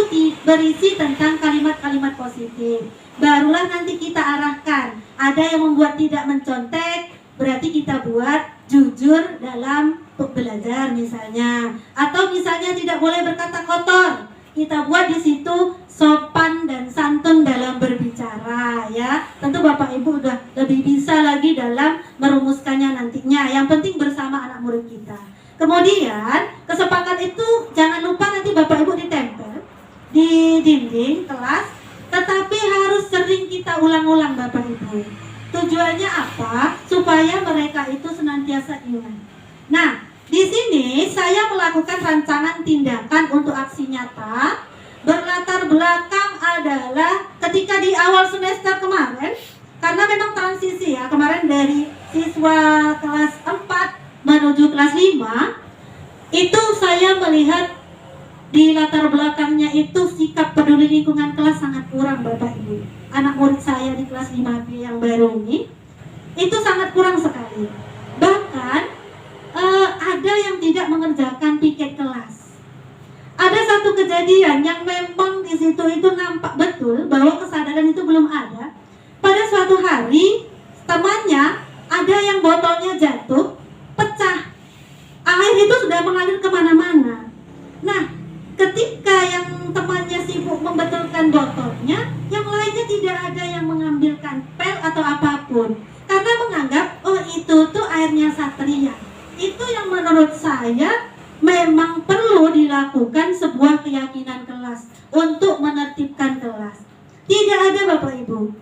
S1: berisi tentang kalimat-kalimat positif. Barulah nanti kita arahkan. Ada yang membuat tidak mencontek, berarti kita buat jujur dalam belajar misalnya. Atau misalnya tidak boleh berkata kotor, kita buat di situ sopan dan santun dalam berbicara, ya. Tentu Bapak Ibu udah lebih bisa lagi dalam merumuskannya nantinya. Yang penting bersama anak murid kita. Kemudian kesepakatan itu jangan lupa nanti Bapak Ibu ditempel di dinding kelas. Tetapi harus sering kita ulang-ulang Bapak Ibu. Tujuannya apa? Supaya mereka itu senantiasa ingat. Nah, di sini saya melakukan rancangan tindakan untuk aksi nyata. Berlatar belakang adalah ketika di awal semester kemarin, karena memang transisi ya, kemarin dari siswa kelas 4 menuju kelas 5, itu saya melihat di latar belakangnya itu sikap peduli lingkungan kelas sangat kurang Bapak Ibu. Anak murid saya di kelas 5B yang baru ini itu sangat kurang sekali. Bahkan ada yang tidak mengerjakan piket kelas. Ada satu kejadian yang memang di situ itu nampak betul bahwa kesadaran itu belum ada. Pada suatu hari temannya ada yang botolnya jatuh, pecah. Air itu sudah mengalir kemana-mana. Nah, ketika yang temannya sibuk membetulkan botolnya, yang lainnya tidak ada yang mengambilkan pel atau apapun. Karena menganggap, oh itu tuh airnya Satria. Itu yang menurut saya memang perlu dilakukan sebuah keyakinan kelas untuk menertibkan kelas. Tidak ada Bapak Ibu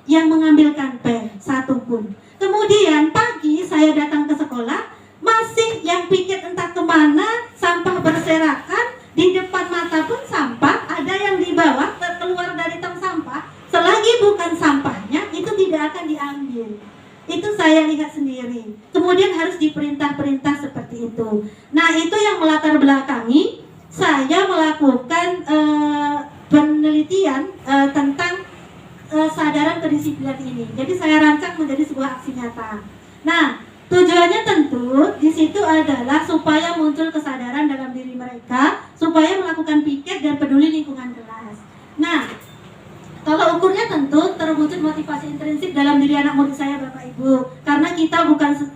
S1: yang mengambilkan pel satupun. Kemudian pagi saya datang ke sekolah, masih yang piket entah kemana, sampah berserakan, di depan mata pun sampah, ada yang di bawah keluar dari tong sampah, selagi bukan sampahnya itu tidak akan diambil. Itu saya lihat sendiri. Kemudian harus diperintah-perintah seperti itu. Nah, itu yang melatar belakangi saya melakukan penelitian tentang sadaran kedisiplinan ini. Jadi saya rancang menjadi sebuah aksi nyata. Nah, tujuannya tentu di situ adalah supaya muncul kesadaran dalam diri mereka, supaya melakukan piket dan peduli lingkungan kelas. Nah, kalau ukurnya tentu terwujud motivasi intrinsik dalam diri anak murid saya Bapak Ibu. Karena kita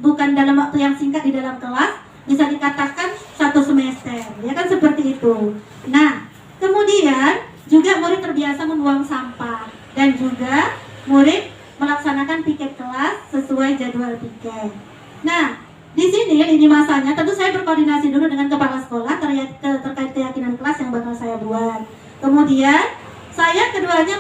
S1: bukan dalam waktu yang singkat di dalam kelas, bisa dikatakan 1 semester, ya kan seperti itu. Nah, kemudian juga murid terbiasa membuang sampah dan juga murid melaksanakan piket kelas sesuai jadwal piket. Nah, di sini lini masanya tentu saya berkoordinasi dulu dengan kepala sekolah terkait keyakinan kelas yang bakal saya buat. Kemudian saya keduanya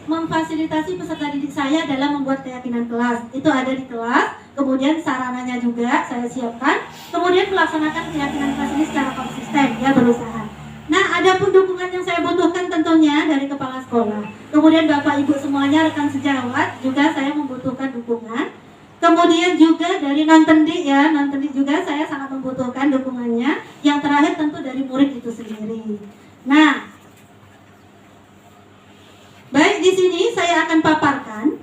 S1: memfasilitasi peserta didik saya dalam membuat keyakinan kelas. Itu ada di kelas, kemudian sarananya juga saya siapkan, kemudian melaksanakan keyakinan kelas ini secara konsisten, ya berusaha. Nah, ada pun dukungan yang saya butuhkan tentunya dari kepala sekolah. Kemudian Bapak Ibu semuanya, rekan sejawat, juga saya membutuhkan dukungan. Kemudian juga dari non-tendik ya, non-tendik juga saya sangat membutuhkan dukungannya. Yang terakhir tentu dari murid itu sendiri. Nah, baik, di sini saya akan paparkan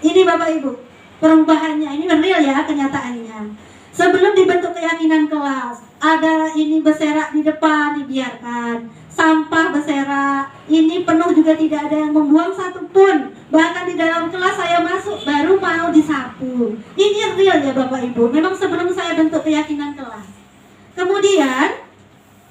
S1: ini Bapak Ibu, perubahannya ini real ya kenyataannya. Sebelum dibentuk keyakinan kelas, ada ini berserak di depan dibiarkan, sampah berserak, ini penuh juga tidak ada yang membuang satupun. Bahkan di dalam kelas saya masuk baru mau disapu. Ini real ya Bapak Ibu, memang sebelum saya bentuk keyakinan kelas. Kemudian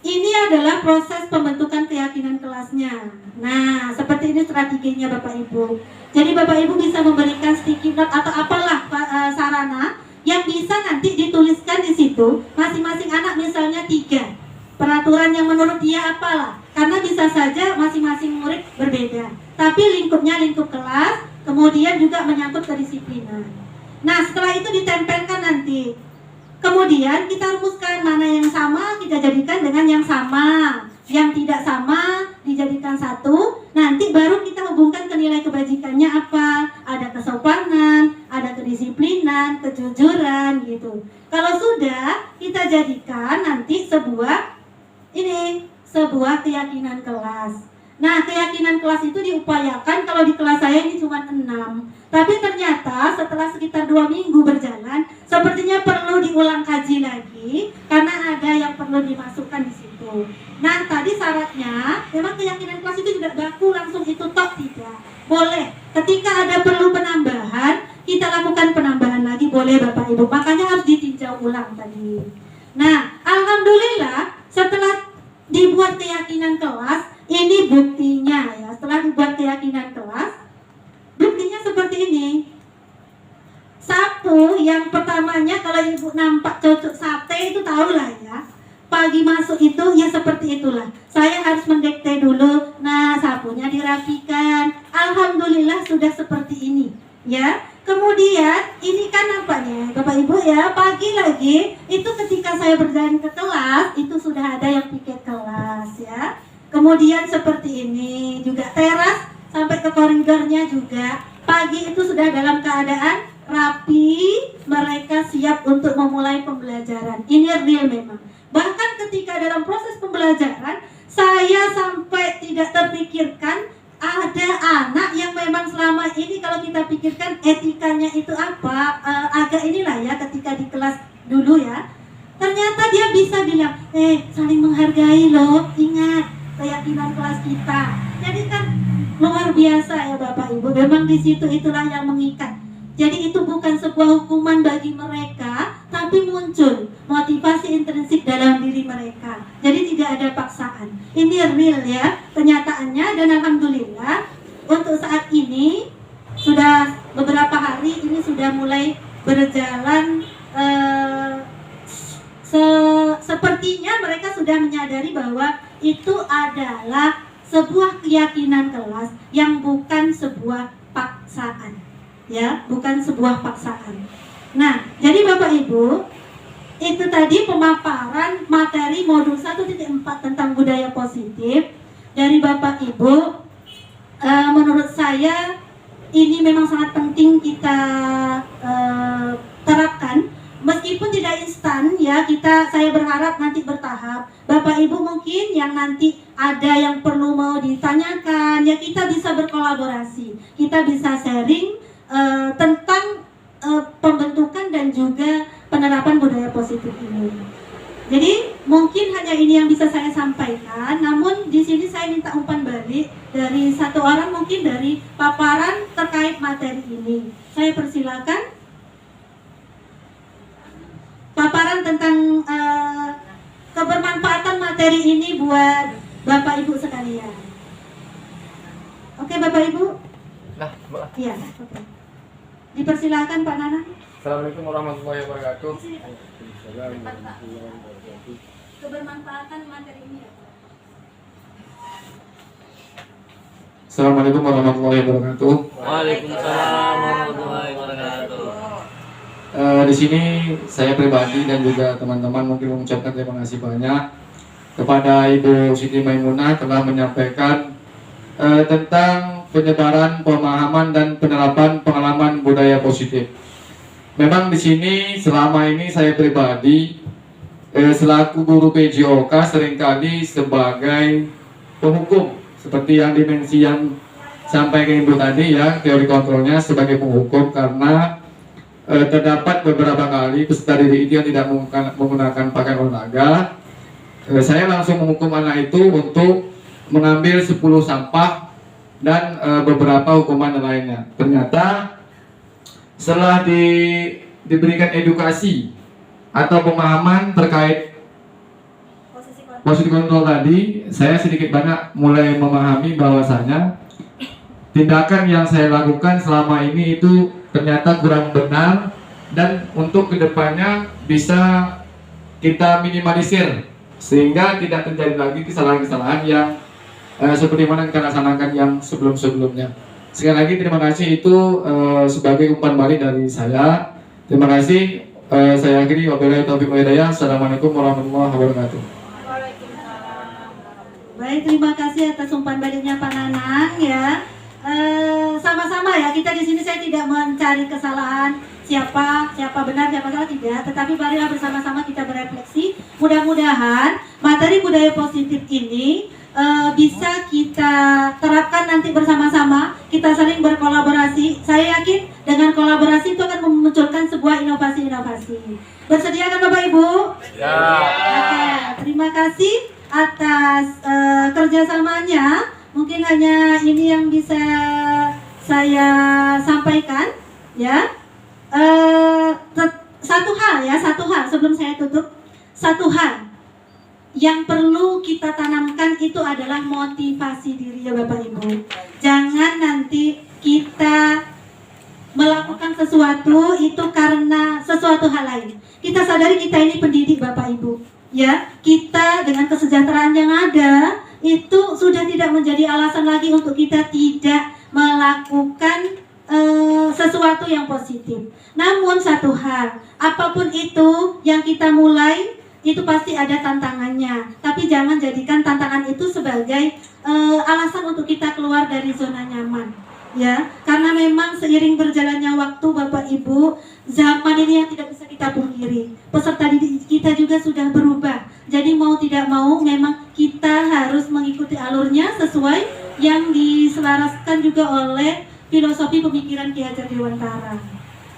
S1: ini adalah proses pembentukan keyakinan kelasnya. Nah, seperti ini strateginya Bapak Ibu. Jadi Bapak Ibu bisa memberikan sticky note atau apalah sarana yang bisa nanti dituliskan di situ. Masing-masing anak misalnya 3 peraturan yang menurut dia apalah. Karena bisa saja masing-masing murid berbeda. Tapi lingkupnya lingkup kelas, kemudian juga menyangkut kedisiplinan. Nah, setelah itu ditempelkan nanti. Kemudian kita rumuskan mana yang sama kita jadikan dengan yang sama, yang tidak sama dijadikan satu. Nanti baru kita hubungkan ke nilai kebajikannya apa. Ada kesopanan, ada kedisiplinan, kejujuran gitu. Kalau sudah kita jadikan nanti sebuah keyakinan kelas. Nah, keyakinan kelas itu diupayakan kalau di kelas saya ini cuma 6. Tapi ternyata setelah sekitar 2 minggu berjalan, sepertinya perlu diulang kaji lagi karena ada yang perlu dimasukkan di situ. Nah, tadi syaratnya memang keyakinan kelas itu tidak baku langsung itu tok, tidak. Boleh. Ketika ada perlu penambahan, kita lakukan penambahan lagi, boleh Bapak Ibu. Makanya harus ditinjau ulang tadi. Nah, alhamdulillah setelah dibuat keyakinan kelas, ini buktinya ya. Setelah dibuat keyakinan kelas, buktinya seperti ini. Sapu yang pertamanya kalau Ibu nampak cocok sate itu tahulah ya. Pagi masuk itu ya seperti itulah. Saya harus mendikte dulu. Nah, sapunya dirapikan. Alhamdulillah sudah seperti ini ya. Kemudian ini kan nampaknya Bapak Ibu ya, pagi lagi itu ketika saya berjalan ke kelas itu sudah ada yang piket kelas ya. Kemudian seperti ini juga teras sampai ke koridornya juga. Pagi itu sudah dalam keadaan rapi, mereka siap untuk memulai pembelajaran. Ini real memang. Bahkan ketika dalam proses pembelajaran, saya sampai tidak terpikirkan ada anak yang memang selama ini kalau kita pikirkan etikanya itu apa, agak inilah ya ketika di kelas dulu ya. Ternyata dia bisa bilang, saling menghargai loh, ingat keyakinan kelas kita. Jadi kan luar biasa ya Bapak Ibu. Memang di situ itulah yang mengikat. Jadi itu bukan sebuah hukuman bagi mereka, tapi muncul motivasi intrinsik dalam diri mereka. Jadi tidak ada paksaan. Ini real ya kenyataannya, dan alhamdulillah untuk saat ini sudah beberapa hari ini sudah mulai berjalan. Sepertinya mereka sudah menyadari bahwa itu adalah sebuah keyakinan kelas yang bukan sebuah paksaan. Ya, bukan sebuah paksaan. Nah, jadi Bapak Ibu, itu tadi pemaparan materi modul 1.4 tentang budaya positif dari Bapak Ibu. Menurut saya ini memang sangat penting kita terapkan, meskipun tidak instan ya. Saya berharap nanti bertahap. Bapak Ibu mungkin yang nanti ada yang perlu mau ditanyakan ya, kita bisa berkolaborasi, kita bisa sharing tentang pembentukan dan juga penerapan budaya positif ini. Jadi mungkin hanya ini yang bisa saya sampaikan. Namun di sini saya minta umpan balik dari satu orang, mungkin dari paparan terkait materi ini. Saya persilakan paparan tentang kebermanfaatan materi ini buat Bapak Ibu sekalian. Oke Bapak Ibu?
S2: Nah, Mbak.
S1: Iya. Oke. Dipersilakan Pak Nana.
S2: Assalamualaikum warahmatullahi wabarakatuh.
S1: Kebermanfaatan materi ini ya Pak.
S4: Assalamualaikum warahmatullahi wabarakatuh.
S2: Waalaikumsalam warahmatullahi wabarakatuh.
S4: Di sini saya pribadi dan juga teman-teman mungkin mengucapkan terima kasih banyak kepada Ibu Siti Maimunah telah menyampaikan tentang penyebaran pemahaman dan penerapan pengalaman budaya positif. Memang di sini selama ini saya pribadi selaku guru PJOK seringkali sebagai penghukum, seperti yang dimensi yang sampaikan Ibu tadi ya, teori kontrolnya sebagai penghukum, karena terdapat beberapa kali peserta didik itu yang tidak menggunakan pakaian olahraga. Saya langsung menghukum anak itu untuk mengambil 10 sampah dan beberapa hukuman lainnya. Ternyata setelah diberikan edukasi atau pemahaman terkait posisi kontrol tadi, saya sedikit banyak mulai memahami bahwasanya tindakan yang saya lakukan selama ini itu ternyata kurang benar, dan untuk kedepannya bisa kita minimalisir sehingga tidak terjadi lagi kesalahan-kesalahan yang seperti mana kita laksanakan yang sebelum-sebelumnya. Sekali lagi terima kasih, itu sebagai umpan balik dari saya. Terima kasih. Saya akhiri, wabillahi taufiq wal hidayah. Assalamualaikum warahmatullahi wabarakatuh.
S1: Baik, terima kasih atas umpan baliknya Pak Nanang ya. Sama-sama ya, kita di sini saya tidak mencari kesalahan siapa benar siapa salah, tidak, tetapi marilah bersama-sama kita berefleksi. Mudah-mudahan materi budaya positif ini bisa kita terapkan nanti bersama-sama, kita saling berkolaborasi. Saya yakin dengan kolaborasi itu akan memunculkan sebuah inovasi-inovasi. Bersedia kan Bapak Ibu?
S2: Ya.
S1: Oke, terima kasih atas kerjasamanya. Mungkin hanya ini yang bisa saya sampaikan ya. Satu hal sebelum saya tutup, satu hal yang perlu kita tanamkan itu adalah motivasi diri ya Bapak Ibu. Jangan nanti kita melakukan sesuatu itu karena sesuatu hal lain. Kita sadari kita ini pendidik Bapak Ibu ya. Kita dengan kesejahteraan yang ada itu sudah tidak menjadi alasan lagi untuk kita tidak melakukan sesuatu yang positif. Namun satu hal, apapun itu yang kita mulai itu pasti ada tantangannya. Tapi jangan jadikan tantangan itu sebagai alasan untuk kita keluar dari zona nyaman. Ya, karena memang seiring berjalannya waktu Bapak Ibu, zaman ini yang tidak bisa kita pungkiri. Peserta didik kita juga sudah berubah. Jadi mau tidak mau memang kita harus mengikuti alurnya sesuai yang diselaraskan juga oleh filosofi pemikiran Ki Hajar Dewantara.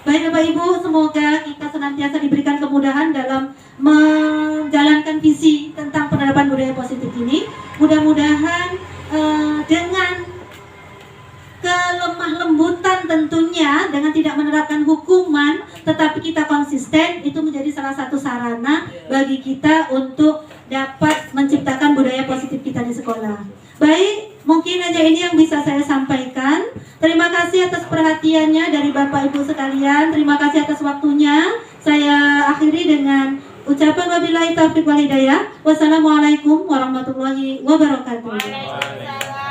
S1: Baik Bapak Ibu, semoga kita senantiasa diberikan kemudahan dalam menjalankan visi tentang penerapan budaya positif ini. Mudah-mudahan dengan kelemah lembutan tentunya dengan tidak menerapkan hukuman, tetapi kita konsisten, itu menjadi salah satu sarana bagi kita untuk dapat menciptakan budaya positif kita di sekolah. Baik, mungkin aja ini yang bisa saya sampaikan. Terima kasih atas perhatiannya dari Bapak Ibu sekalian. Terima kasih atas waktunya. Saya akhiri dengan ucapan wabillahi taufiq wal hidayah. Wassalamualaikum warahmatullahi wabarakatuh.
S5: Waalaikumsalam.